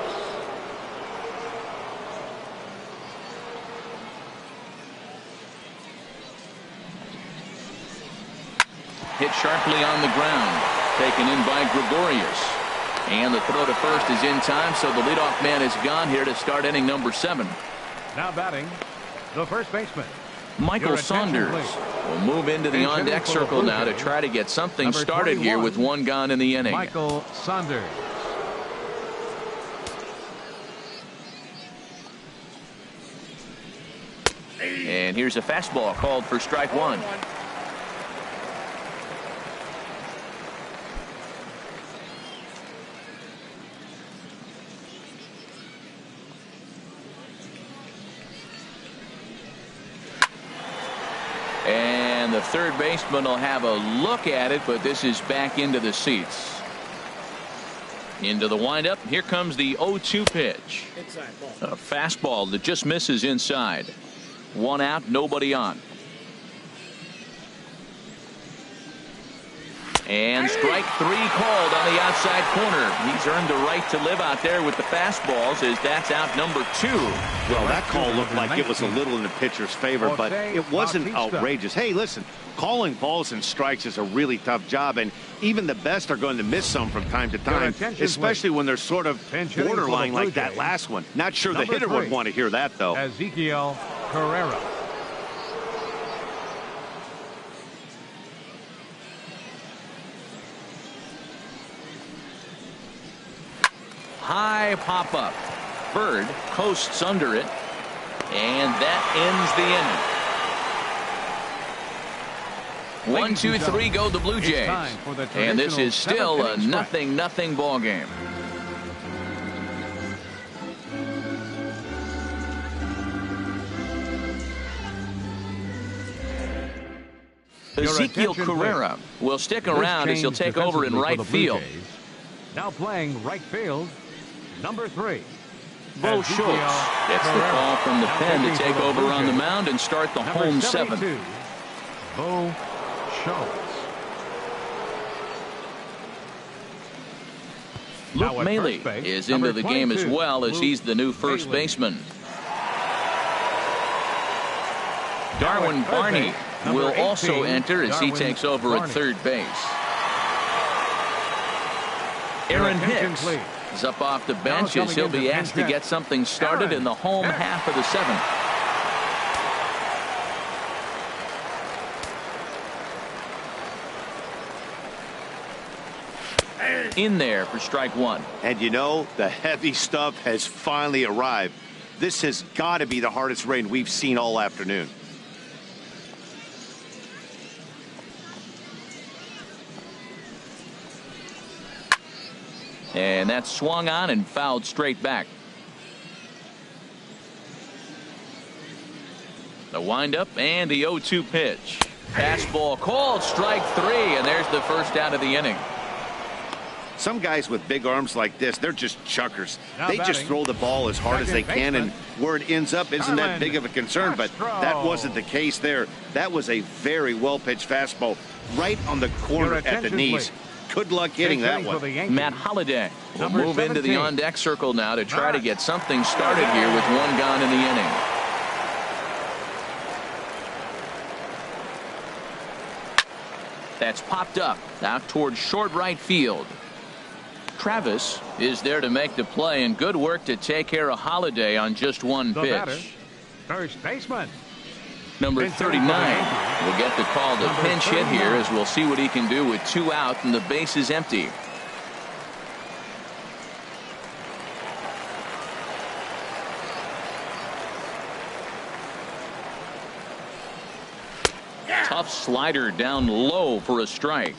Hit sharply on the ground. Taken in by Gregorius. And the throw to first is in time, so the leadoff man is gone here to start inning number 7. Now batting, the first baseman, Michael Saunders will move into the on-deck circle now to try to get something started here with 1 gone in the inning. Michael Saunders. And here's a fastball called for strike 1. And the third baseman will have a look at it, but this is back into the seats. Into the windup. Here comes the 0-2 pitch. A fastball that just misses inside. 1 out, nobody on. And strike 3 called on the outside corner. He's earned the right to live out there with the fastballs as that's out number 2. Well, that call looked like it was a little in the pitcher's favor, but it wasn't outrageous. Hey, listen, calling balls and strikes is a really tough job, and even the best are going to miss some from time to time, especially when they're sort of borderline like that last one. Not sure the hitter would want to hear that, though. Ezequiel Carrera. High pop up. Bird coasts under it, and that ends the inning. 1, 2, 3 go the Blue Jays, and this is still a 0-0 ball game. Ezequiel Carrera will stick around as he'll take over in right field. Now playing right field, number 3. Bo Schultz gets the call from the pen to take over on the mound and start the home 7th. Bo Schultz. Luke Maile is into the game as well as he's the new first baseman. Darwin Barney will also enter as he takes over at third base. Aaron Hicks is up off the bench as he'll be asked to get something started in the home half of the 7th. In there for strike 1. And you know, the heavy stuff has finally arrived. This has got to be the hardest rain we've seen all afternoon. And that's swung on and fouled straight back. The windup and the 0-2 pitch. Fastball called, strike 3, and there's the first out of the inning. Some guys with big arms like this, they're just chuckers. Now They just throw the ball as hard as they can, and where it ends up isn't that big of a concern, but that wasn't the case there. That was a very well-pitched fastball right on the corner at the knees. Good luck hitting that one. Matt Holliday will move into the on-deck circle now to try to get something started here with one gone in the inning. That's popped up out towards short right field. Travis is there to make the play, and good work to take care of Holliday on just one pitch. Batter, first baseman. Number 39 will get the call to pinch hit here, as we'll see what he can do with 2 out and the base is empty. Tough slider down low for a strike.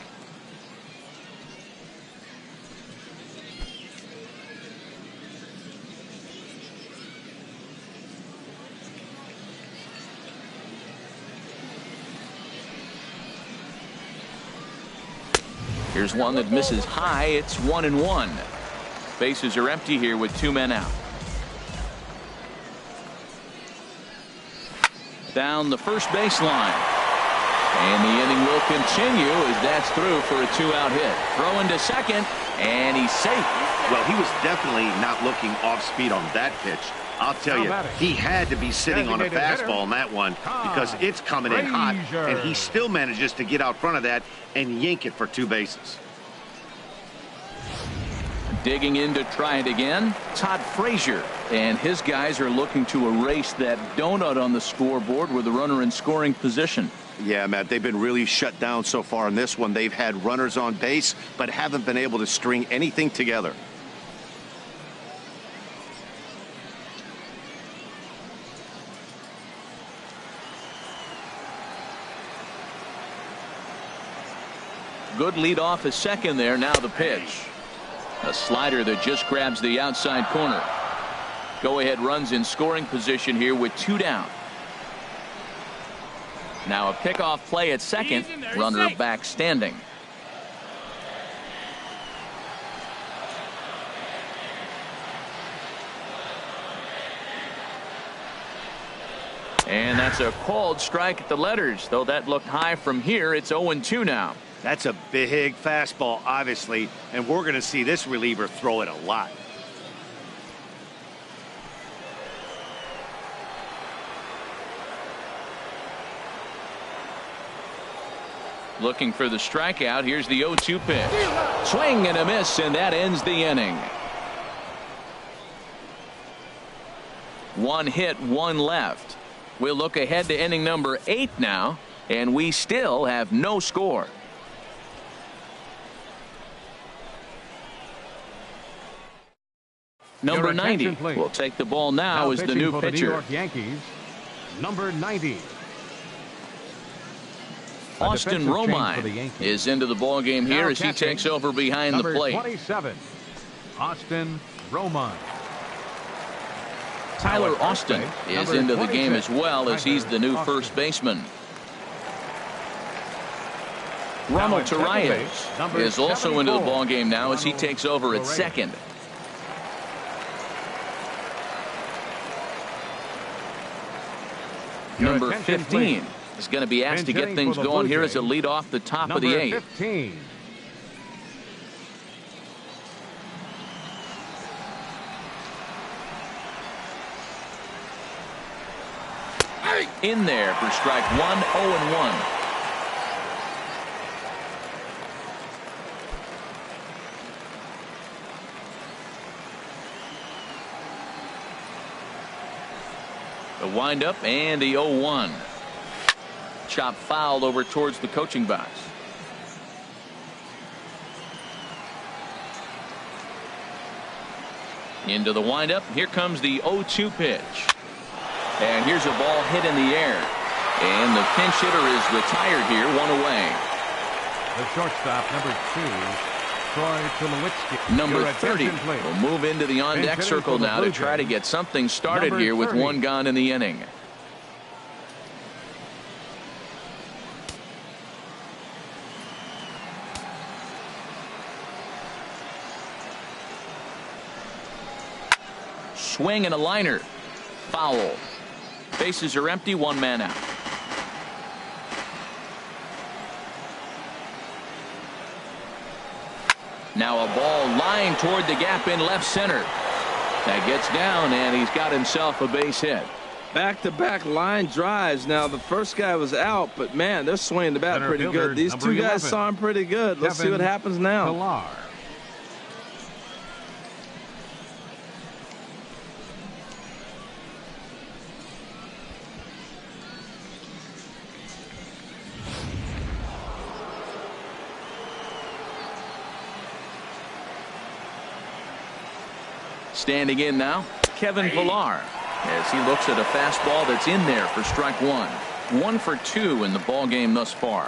Here's one that misses high. It's 1-1. Bases are empty here with 2 men out. Down the first baseline. And the inning will continue as that's through for a 2-out hit. Throw into second, and he's safe. Well, he was definitely not looking off speed on that pitch. I'll tell you, he had to be sitting on a fastball on that one because it's coming in hot, and he still manages to get out front of that and yank it for 2 bases. Digging in to try it again, Todd Frazier, and his guys are looking to erase that donut on the scoreboard with the runner in scoring position. Yeah, Matt, they've been really shut down so far in this one. They've had runners on base, but haven't been able to string anything together. Good lead off a second there. Now the pitch. A slider that just grabs the outside corner. Go ahead runs in scoring position here with 2 down. Now a pickoff play at second. Runner back standing. And that's a called strike at the letters. Though that looked high from here, it's 0-2 now. That's a big fastball, obviously, and we're going to see this reliever throw it a lot. Looking for the strikeout. Here's the 0-2 pitch. Swing and a miss, and that ends the inning. 1 hit, 1 left. We'll look ahead to inning number 8 now, and we still have no score. Number 90 will take the ball now as the new pitcher. The New York Yankees, number 90. Austin Romine is into the ball game here as he takes over behind the plate. 27, Austin Romine. Tyler Austin is into the game as well as he's the new first baseman. Ronald Torreyes is also into the ball game now as he takes over at second. Number 15 is going to be asked to get things going here as a lead off the top of the 8th. 15. In there for strike 1, 0-1. The windup and the 0-1. Chop foul over towards the coaching box. Into the windup. Here comes the 0-2 pitch. And here's a ball hit in the air. And the pinch hitter is retired here, 1 away. The shortstop, number 2. Troy Tulowitzki. Number 30 will move into the on-deck circle now to try to get something started here with 1 gone in the inning. swing and a liner. Foul. Bases are empty, 1 man out. Now a ball lined toward the gap in left center. That gets down, and he's got himself a base hit. Back-to-back line drives. Now, the first guy was out, but, man, they're swinging the bat Center pretty fielder, good. These two guys 11, saw him pretty good. Let's see what happens now. Pilar. Standing in now, Kevin Pilar, as he looks at a fastball that's in there for strike 1. 1 for 2 in the ball game thus far.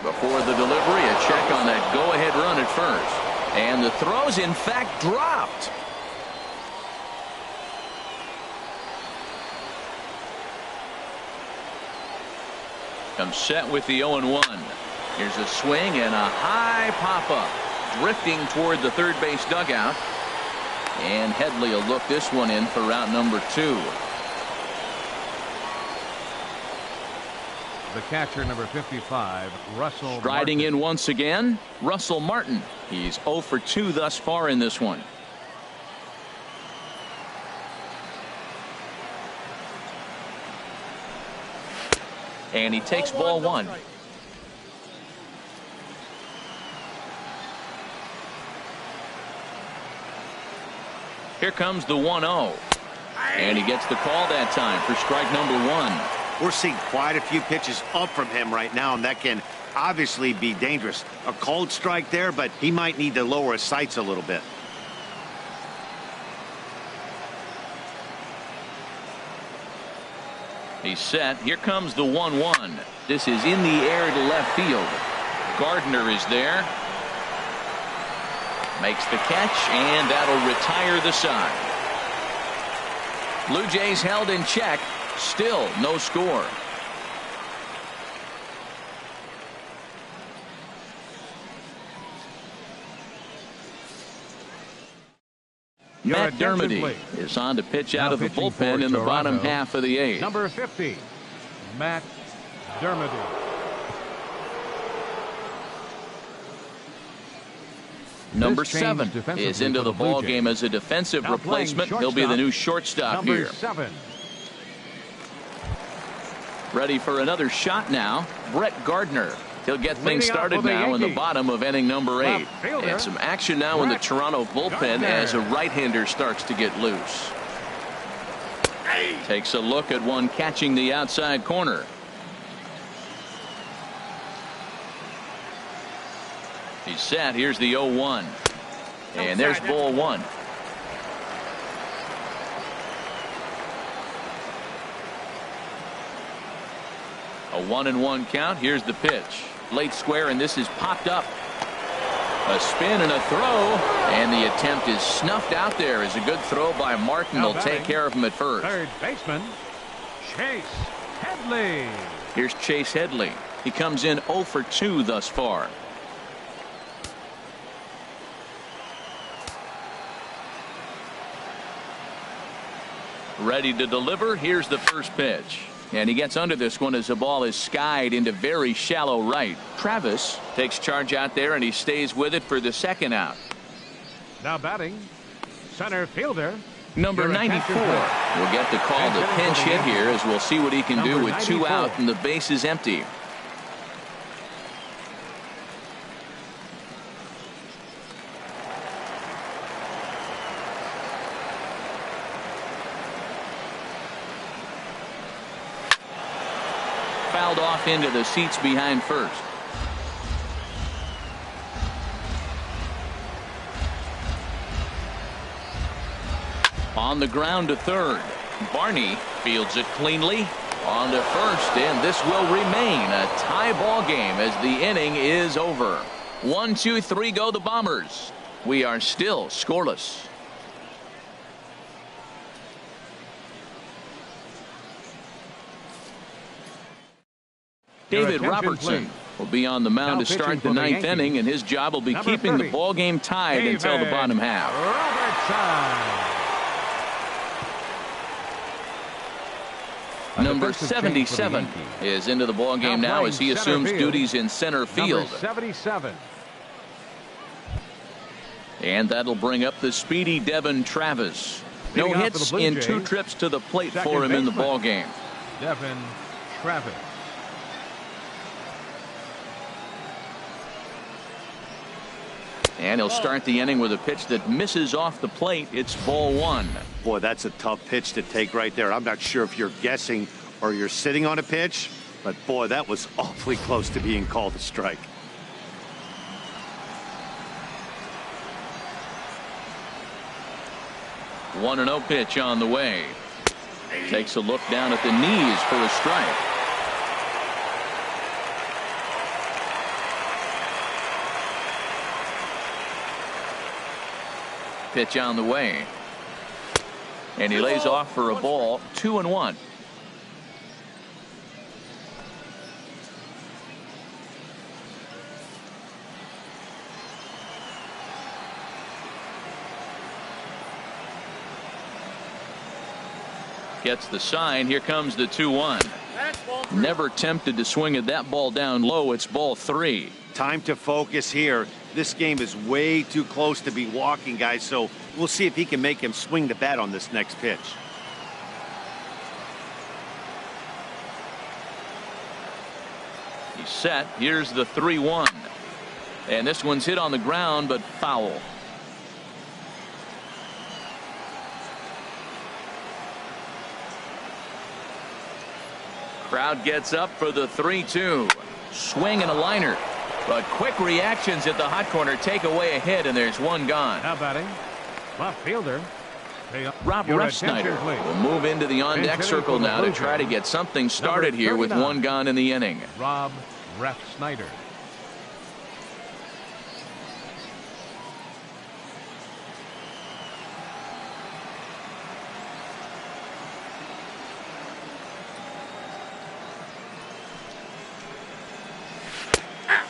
Before the delivery, a check on that go-ahead run at first. And the throw's in fact dropped. Comes set with the 0-1. Here's a swing and a high pop-up. Drifting toward the third base dugout. And Headley will look this one in for route number 2. The catcher, number 55, Russell Striding Martin. in once again, Russell Martin. He's 0 for 2 thus far in this one. And he takes ball 1. Here comes the 1-0. And he gets the call that time for strike number 1. We're seeing quite a few pitches up from him right now, and that can obviously be dangerous. A cold strike there, but he might need to lower his sights a little bit. He's set. Here comes the 1-1. This is in the air to left field. Gardner is there. Makes the catch, and that'll retire the side. Blue Jays held in check. Still no score. Matt Dermody is on to pitch out of the bullpen in the bottom half of the 8th. Number 50, Matt Dermody. Number 7 is into the ball game as a defensive replacement. He'll be the new shortstop here. Number 7. Ready for another shot now, Brett Gardner. He'll get things started now in the bottom of inning number 8. And some action now in the Toronto bullpen as a right-hander starts to get loose. Takes a look at one catching the outside corner. He's set. Here's the 0-1. And there's ball 1. A 1-1 count. Here's the pitch. Late square, and this is popped up. A spin and a throw, and the attempt is snuffed out there as a good throw by Martin. Will take care of him at first. Third baseman, Chase Headley. Here's Chase Headley. He comes in 0 for 2 thus far. Ready to deliver. Here's the first pitch. And he gets under this one as the ball is skied into very shallow right. Travis takes charge out there, and he stays with it for the second out. Now batting, center fielder, number 94 will get the call to pinch hit here, as we'll see what he can do with 2 out and the base is empty. Fouled off into the seats behind first. On the ground to third. Barney fields it cleanly. On to first, and this will remain a tie ball game as the inning is over. 1, 2, 3 go the Bombers. We are still scoreless. David Robertson will be on the mound Now to start pitching the for the ninth Yankees. inning, and his job will be Number keeping 30, the ball game tied until the David bottom half. Number 77 is into the ball game now as he assumes duties in center field. Number 77. And that'll bring up the speedy Devin Travis. No Leading off for hits the Blue in 2 Jays, trips to the plate second for him in the baseman. ball game. Devin Travis. And he'll start the inning with a pitch that misses off the plate. It's ball 1. Boy, that's a tough pitch to take right there. I'm not sure if you're guessing or you're sitting on a pitch, but boy, that was awfully close to being called a strike. One and 0 pitch on the way. Takes a look down at the knees for a strike. Pitch on the way. And he lays off for a ball. 2-1. Gets the sign. Here comes the 2-1. Never tempted to swing at that ball down low. It's ball 3. Time to focus here. This game is way too close to be walking, guys, so we'll see if he can make him swing the bat on this next pitch. He's set. Here's the 3-1. And this one's hit on the ground, but foul. Crowd gets up for the 3-2. Swing and a liner. But quick reactions at the hot corner take away a hit, and there's one gone. Now batting, left fielder. Rob Your Refsnyder attention, please. will move into the on-deck Pinch circle hitting for the now to Blue try to Jays. get something started Number here with 39. one gone in the inning. Rob Refsnyder.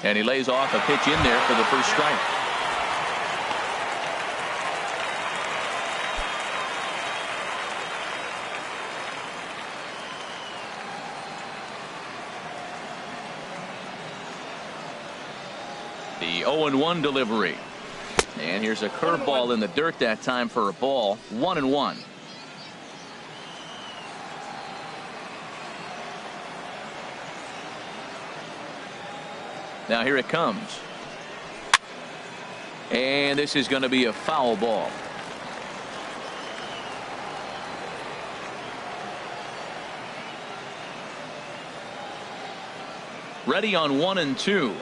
And he lays off a pitch in there for the first strike. The 0-1 delivery. And here's a curveball in the dirt that time for a ball. 1-1. Now here it comes. And this is going to be a foul ball. Ready on 1-2.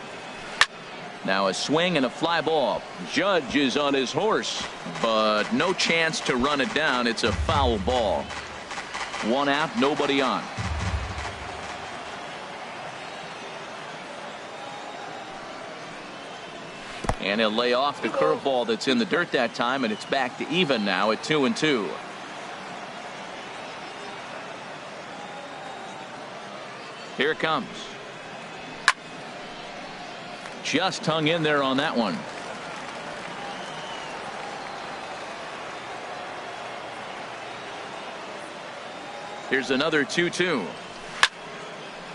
Now a swing and a fly ball. Judge is on his horse, but no chance to run it down. It's a foul ball. 1 out, nobody on. And he'll lay off the curveball that's in the dirt that time, and it's back to even now at 2-2. Here it comes. Just hung in there on that one. Here's another 2-2.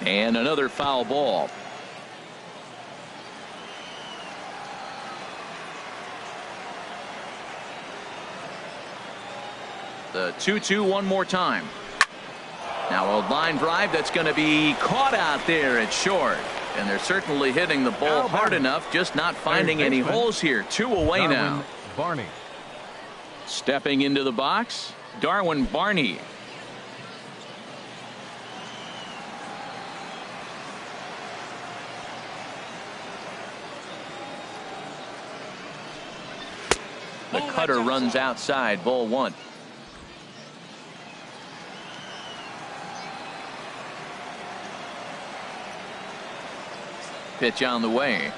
And another foul ball. The 2-2 one more time. Now a line drive that's going to be caught out there at short. And they're certainly hitting the ball hard enough, just not finding any holes here. 2 away Darwin now. Barney. Stepping into the box, Darwin Barney. The cutter runs outside, ball 1. Pitch on the way.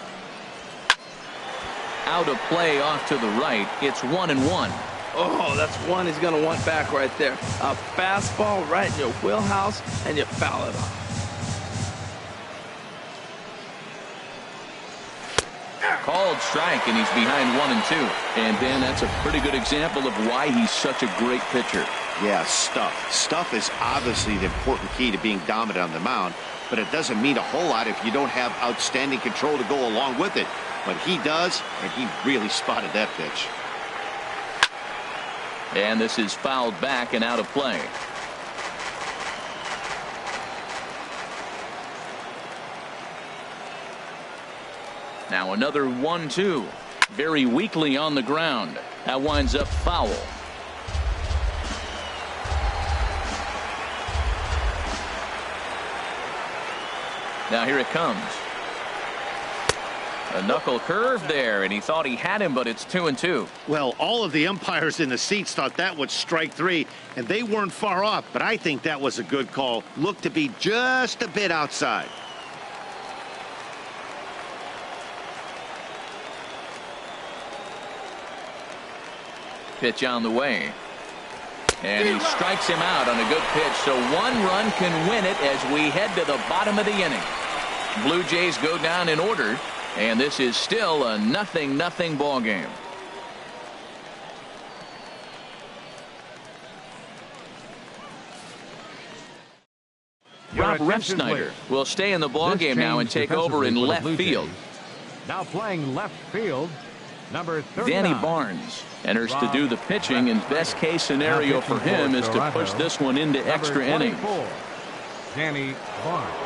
Out of play off to the right. It's 1-1. Oh, that's one he's going to want back right there. A fastball right in your wheelhouse, and you foul it off. Called strike, and he's behind 1-2. And Dan, that's a pretty good example of why he's such a great pitcher. Yeah, stuff. Stuff is obviously the important key to being dominant on the mound, but it doesn't mean a whole lot if you don't have outstanding control to go along with it. But he does, and he really spotted that pitch. And this is fouled back and out of play. Now another 1-2. Very weakly on the ground. That winds up foul. Now here it comes. A knuckle curve there, and he thought he had him, but it's 2-2. Well, all of the umpires in the seats thought that was strike 3, and they weren't far off, but I think that was a good call. Looked to be just a bit outside. Pitch on the way. And he strikes him out on a good pitch, so 1 run can win it as we head to the bottom of the inning. Blue Jays go down in order, and this is still a 0-0 ball game. Rob Refsnyder will stay in the ball game now and take over in left field. Now playing left field, number 39. Danny Barnes enters to do the pitching, and best case scenario for him is to push this one into extra innings. Danny Barnes.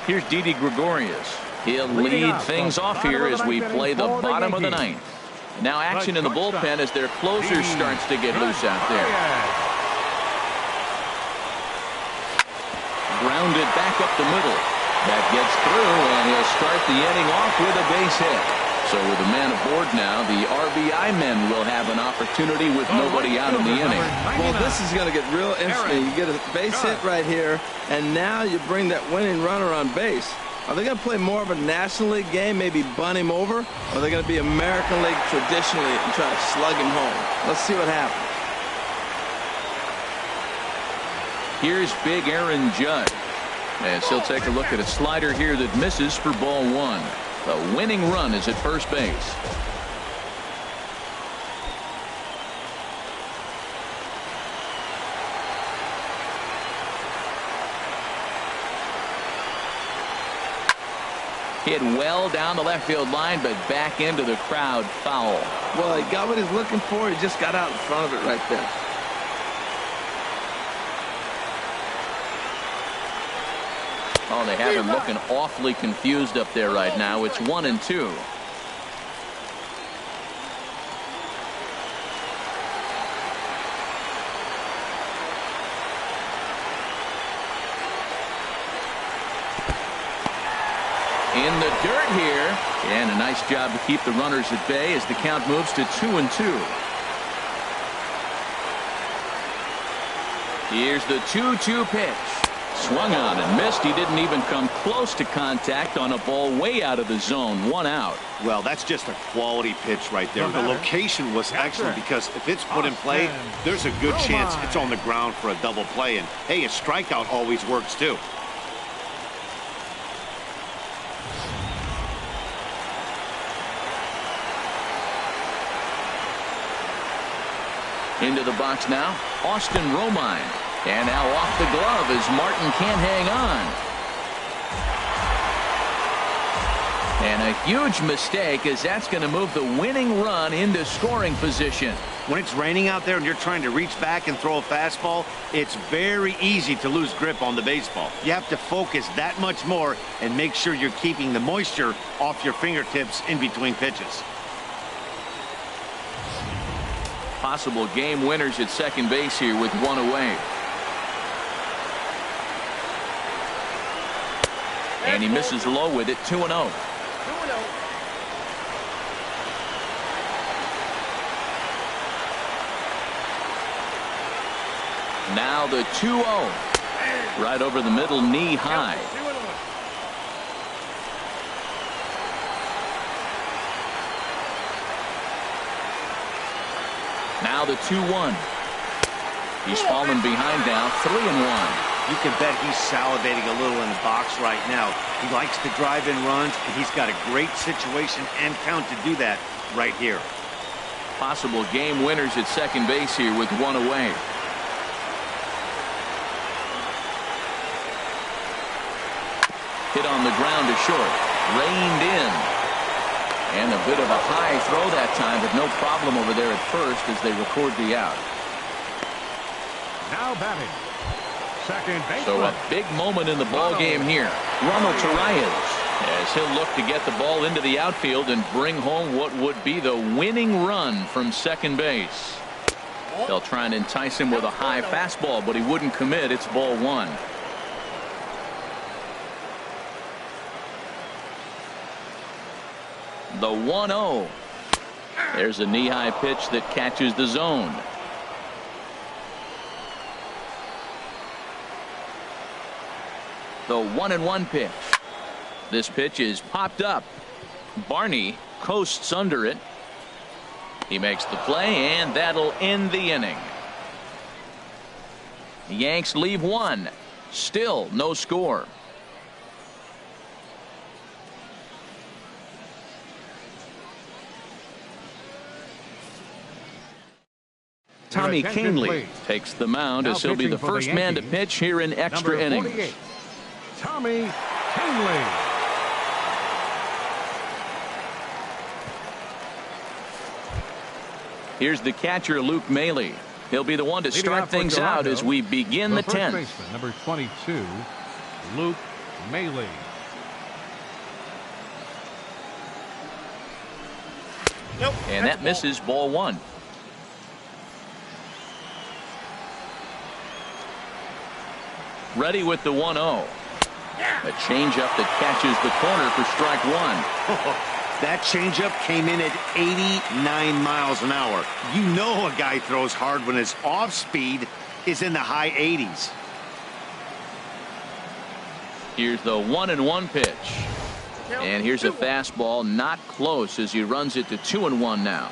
Here's Didi Gregorius. He'll lead things off here as we play the bottom of the ninth. Now action in the bullpen as their closer starts to get loose out there. Grounded back up the middle. That gets through, and he'll start the inning off with a base hit. So with a man aboard now, the RBI men will have an opportunity with nobody out in the inning. Well, this is going to get real interesting. You get a base hit right here, and now you bring that winning runner on base. Are they going to play more of a National League game, maybe bunt him over? Or are they going to be American League traditionally and try to slug him home? Let's see what happens. Here's big Aaron Judge. As he'll take a look at a slider here that misses for ball 1. The winning run is at first base. Hit well down the left field line, but back into the crowd, foul. Well, he got what he's looking for. He just got out in front of it right there. Oh, they have him looking awfully confused up there right now. It's 1-2. In the dirt here, and a nice job to keep the runners at bay as the count moves to 2-2. Here's the 2-2 pitch. Swung on and missed. He didn't even come close to contact on a ball way out of the zone. 1 out. Well, that's just a quality pitch right there. The location was excellent because if it's put in play, there's a good chance it's on the ground for a double play. And, hey, a strikeout always works, too. Into the box now, Austin Romine. And now off the glove as Martin can't hang on. And a huge mistake as that's going to move the winning run into scoring position. When it's raining out there and you're trying to reach back and throw a fastball, it's very easy to lose grip on the baseball. You have to focus that much more and make sure you're keeping the moisture off your fingertips in between pitches. Possible game winners at second base here with 1 away. And he misses low with it. 2-0. Now the 2-0. Right over the middle, knee high. Now the 2-1. He's fallen behind now, 3-1. You can bet he's salivating a little in the box right now. He likes to drive in runs, and he's got a great situation and count to do that right here. Possible game winners at second base here with one away. Hit on the ground to short. Reined in. And a bit of a high throw that time, but no problem over there at first as they record the out. Now batting, second baseman. So a big moment in the ball game here. Ronald Torreyes, as he'll look to get the ball into the outfield and bring home what would be the winning run from second base. They'll try and entice him with a high fastball, but he wouldn't commit. It's ball one. The 1-0. There's a knee-high pitch that catches the zone. The 1-1 pitch. This pitch is popped up. Barney coasts under it. He makes the play, and that'll end the inning. The Yanks leave one. Still no score. Tommy Kahnle takes the mound as he'll be the first man to pitch here in extra innings. Tommy Kahnle. Here's the catcher, Luke Maile. He'll be the one to start things out as we begin the 10th. Baseman, number 22, Luke Maile. And that misses, ball one. Ready with the 1-0. A changeup that catches the corner for strike one. That changeup came in at 89 miles an hour. You know a guy throws hard when his off speed is in the high 80s. Here's the 1-1 pitch. And here's a fastball not close as he runs it to 2-1 now.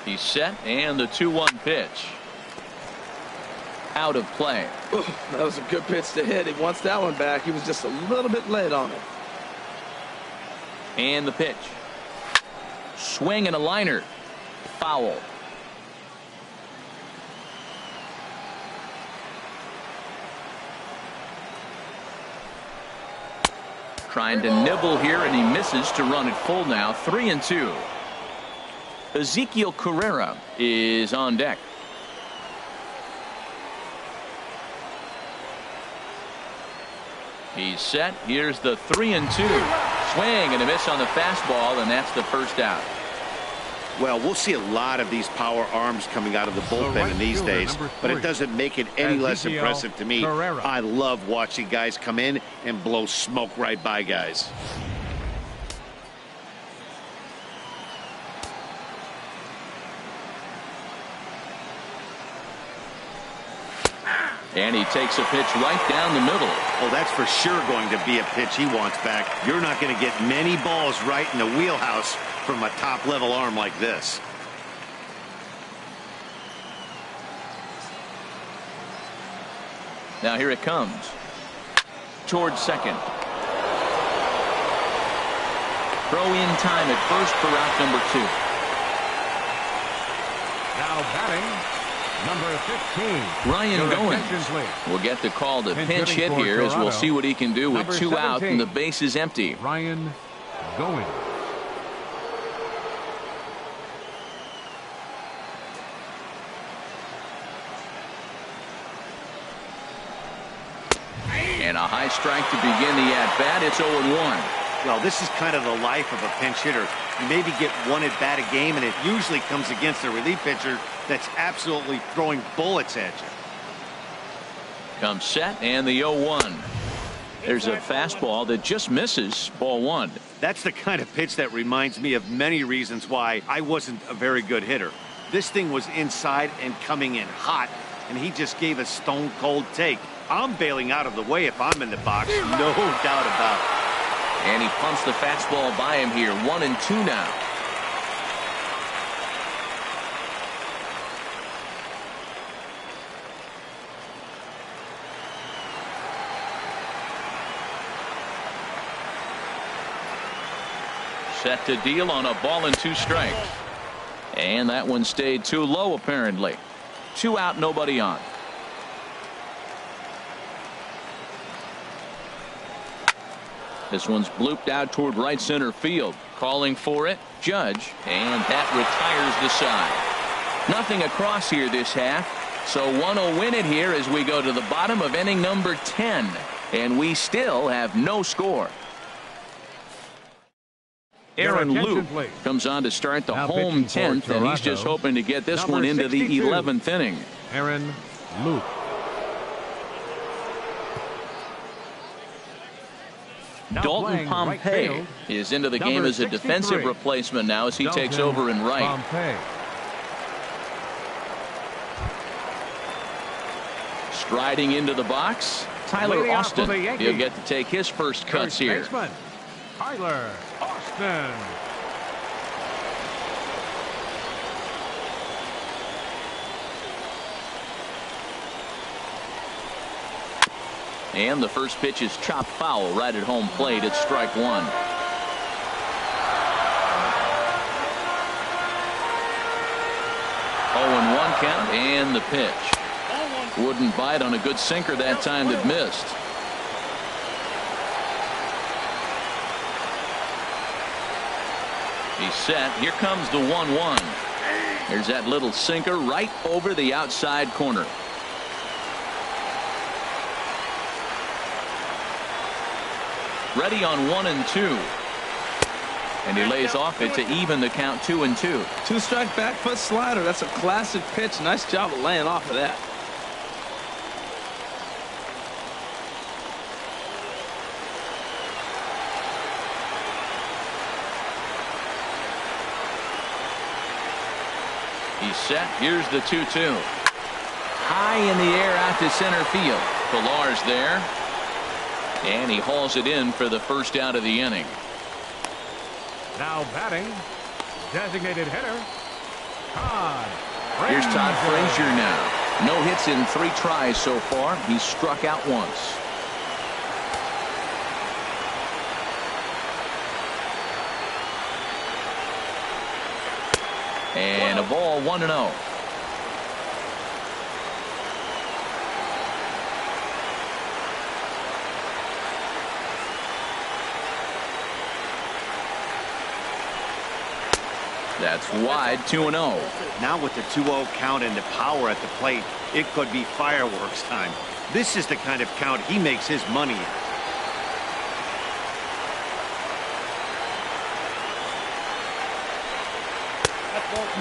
He's set, and the 2-1 pitch. Out of play. That was a good pitch to hit. He wants that one back. He was just a little bit late on it. And the pitch. Swing and a liner. Foul. Trying to nibble here, and he misses to run it full now. 3-2. Ezekiel Carrera is on deck. He's set. Here's the 3-2. Swing and a miss on the fastball, and that's the first out. Well, we'll see a lot of these power arms coming out of the bullpen in these days, but it doesn't make it any less impressive to me. I love watching guys come in and blow smoke right by guys. And he takes a pitch right down the middle. Well, that's for sure going to be a pitch he wants back. You're not going to get many balls right in the wheelhouse from a top-level arm like this. Now here it comes. Towards second. Throw in time at first for out number 2. Now batting, number 15. Ryan Goins will get the call to pinch hit here as we'll see what he can do with 2 out and the base is empty. Ryan Goins. And a high strike to begin the at-bat. It's 0-1. Well, this is kind of the life of a pinch hitter. You maybe get one at-bat a game, and it usually comes against a relief pitcher that's absolutely throwing bullets at you. Comes set, and the 0-1. There's a fastball that just misses, ball one. That's the kind of pitch that reminds me of many reasons why I wasn't a very good hitter. This thing was inside and coming in hot, and he just gave a stone-cold take. I'm bailing out of the way if I'm in the box, no doubt about it. And he pumps the fastball by him here. 1-2 now. Set to deal on a ball and 2 strikes. And that one stayed too low apparently. 2 out, nobody on. This one's blooped out toward right center field. Calling for it, Judge, and that retires the side. Nothing across here this half, so one will win it here as we go to the bottom of inning number 10, and we still have no score. Aaron Loup comes on to start the home 10th, and he's just hoping to get this one into the 11th inning. Aaron Loup. Dalton Pompey is into the game as a defensive replacement now as he takes over in right. Pompey. Striding into the box, Tyler Austin. He'll get to take his first cuts here. Baseman, Tyler Austin. And the first pitch is chopped foul right at home plate. It's strike 1. 0-1 count and the pitch. Wouldn't bite on a good sinker that time that missed. He's set. Here comes the 1-1. There's that little sinker right over the outside corner. Ready on 1 and 2. And he lays off it to even the count 2-2. 2-strike back foot slider. That's a classic pitch. Nice job of laying off of that. He's set. Here's the 2-2. High in the air out to center field. Pillar's there. And he hauls it in for the first out of the inning. Now batting, designated hitter, Todd Frazier. Here's Todd Frazier now. No hits in 3 tries so far. He's struck out once. And a ball, 1-0. That's wide, 2-0. Now with the 2-0 count and the power at the plate, it could be fireworks time. This is the kind of count he makes his money.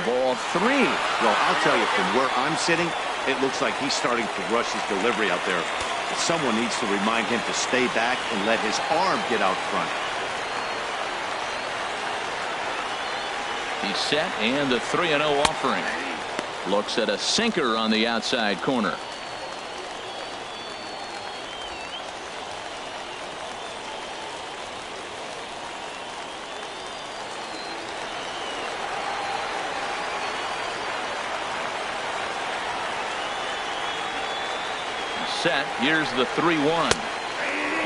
Ball 3. Well, I'll tell you, from where I'm sitting, it looks like he's starting to rush his delivery out there. Someone needs to remind him to stay back and let his arm get out front. He's set, and the 3-0 offering. Looks at a sinker on the outside corner. He's set. Here's the 3-1.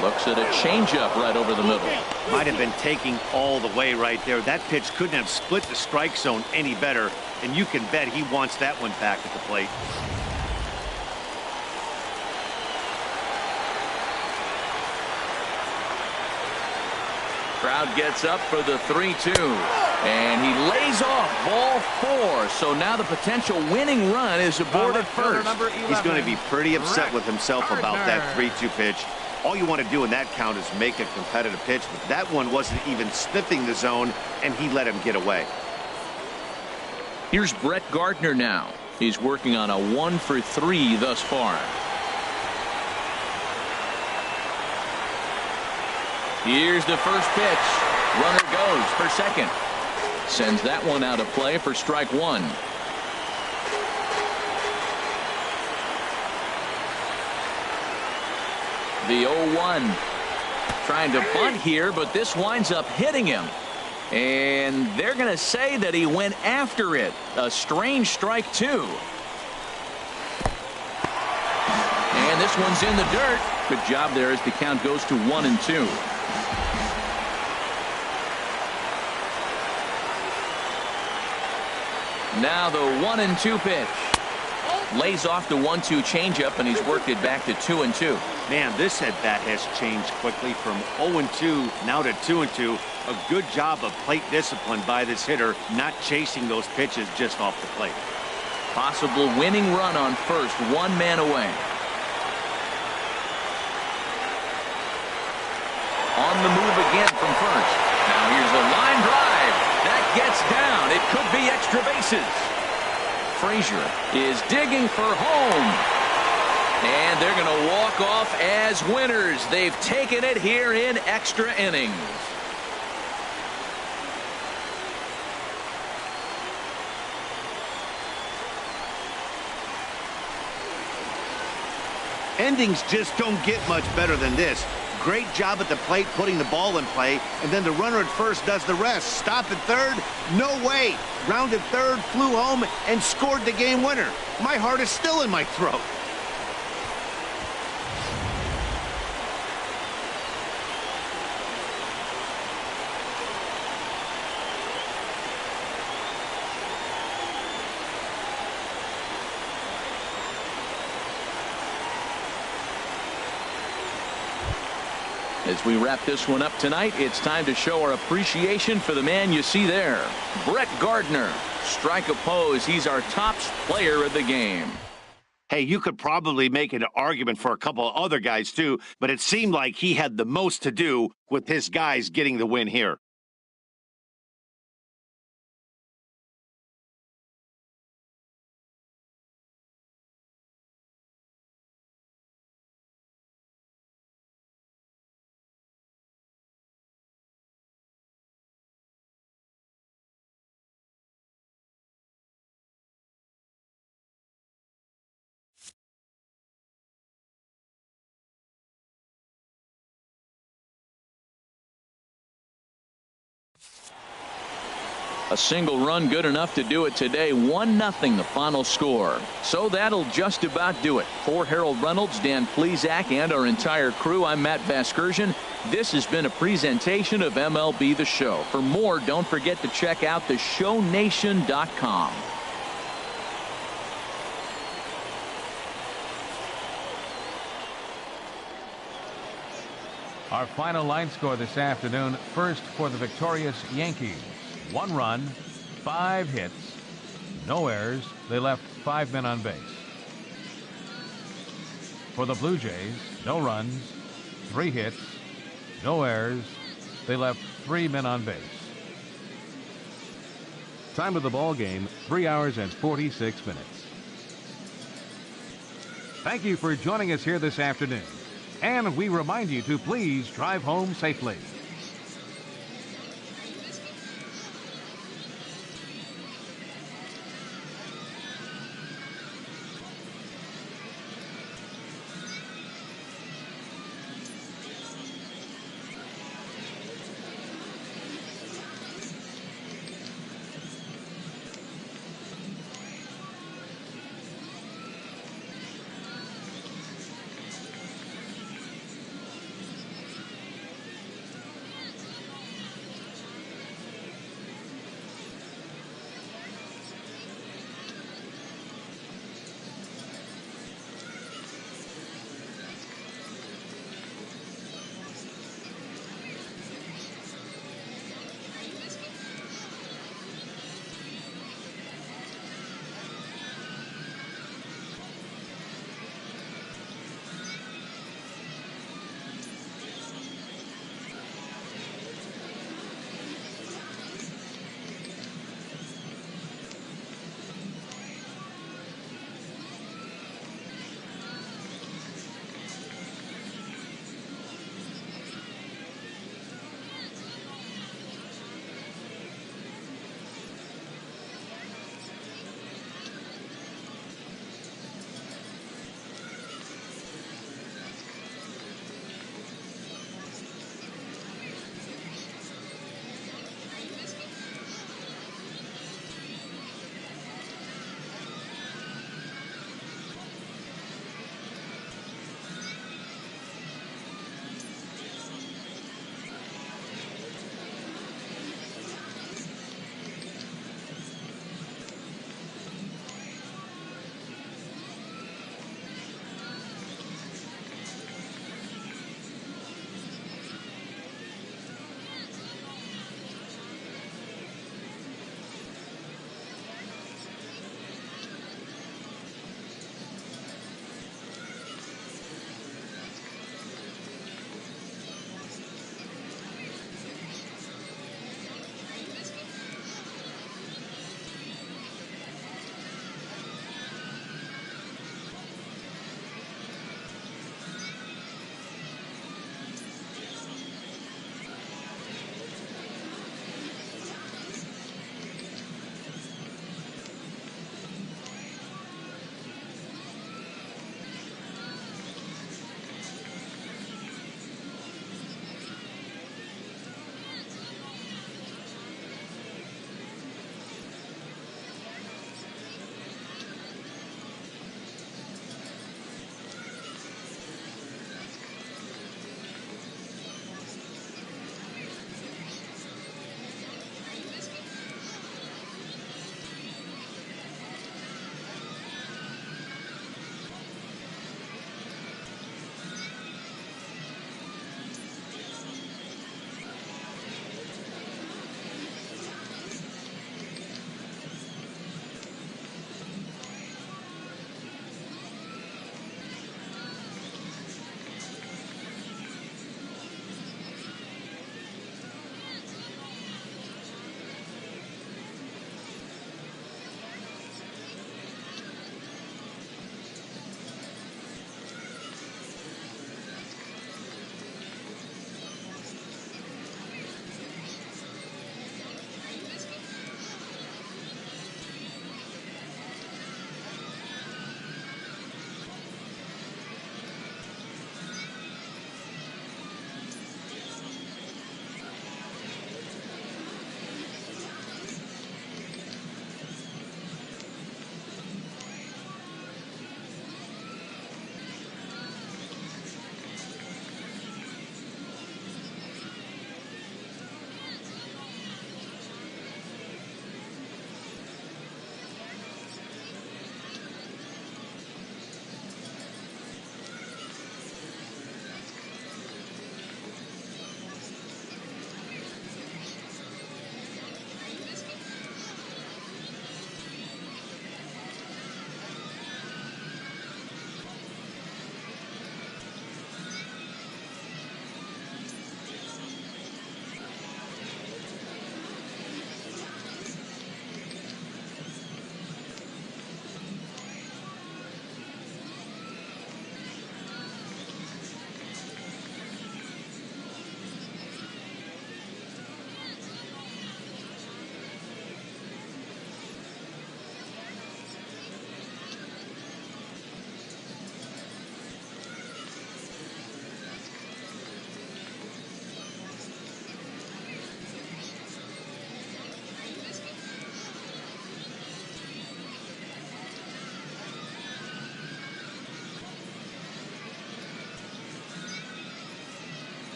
Looks at a changeup right over the middle. Might have been taking all the way right there. That pitch couldn't have split the strike zone any better, and you can bet he wants that one back at the plate. Crowd gets up for the 3-2, and he lays off ball 4. So now the potential winning run is aboard at first. He's going to be pretty upset with himself about that 3-2 pitch. All you want to do in that count is make a competitive pitch, but that one wasn't even sniffing the zone, and he let him get away. Here's Brett Gardner now. He's working on a 1 for 3 thus far. Here's the first pitch. Runner goes for second. Sends that one out of play for strike 1. The 0-1. Trying to bunt here, but this winds up hitting him. And they're going to say that he went after it. A strange strike 2. And this one's in the dirt. Good job there as the count goes to 1-2. Now the 1-2 pitch. Lays off the 1-2 changeup, and he's worked it back to 2-2. Man, this at-bat has changed quickly from 0-2 now to 2-2. A good job of plate discipline by this hitter, not chasing those pitches just off the plate. Possible winning run on first, 1 man away. On the move again from first. Now here's the line drive. That gets down. It could be extra bases. Frazier is digging for home. And they're going to walk off as winners. They've taken it here in extra innings. Endings just don't get much better than this. Great job at the plate putting the ball in play, and then the runner at first does the rest. Stop at third? No way. Rounded third, flew home, and scored the game winner. My heart is still in my throat. As we wrap this one up tonight, it's time to show our appreciation for the man you see there, Brett Gardner. Strike a pose. He's our top player of the game. Hey, you could probably make an argument for a couple of other guys too, but it seemed like he had the most to do with his guys getting the win here. A single run good enough to do it today. 1-0 the final score. So that'll just about do it. For Harold Reynolds, Dan Plesac, and our entire crew, I'm Matt Vasgersian. This has been a presentation of MLB The Show. For more, don't forget to check out theshownation.com. Our final line score this afternoon. First for the victorious Yankees. 1 run, 5 hits, no errors. They left 5 men on base. For the Blue Jays, no runs, 3 hits, no errors. They left 3 men on base. Time of the ball game, 3 hours and 46 minutes. Thank you for joining us here this afternoon. And we remind you to please drive home safely.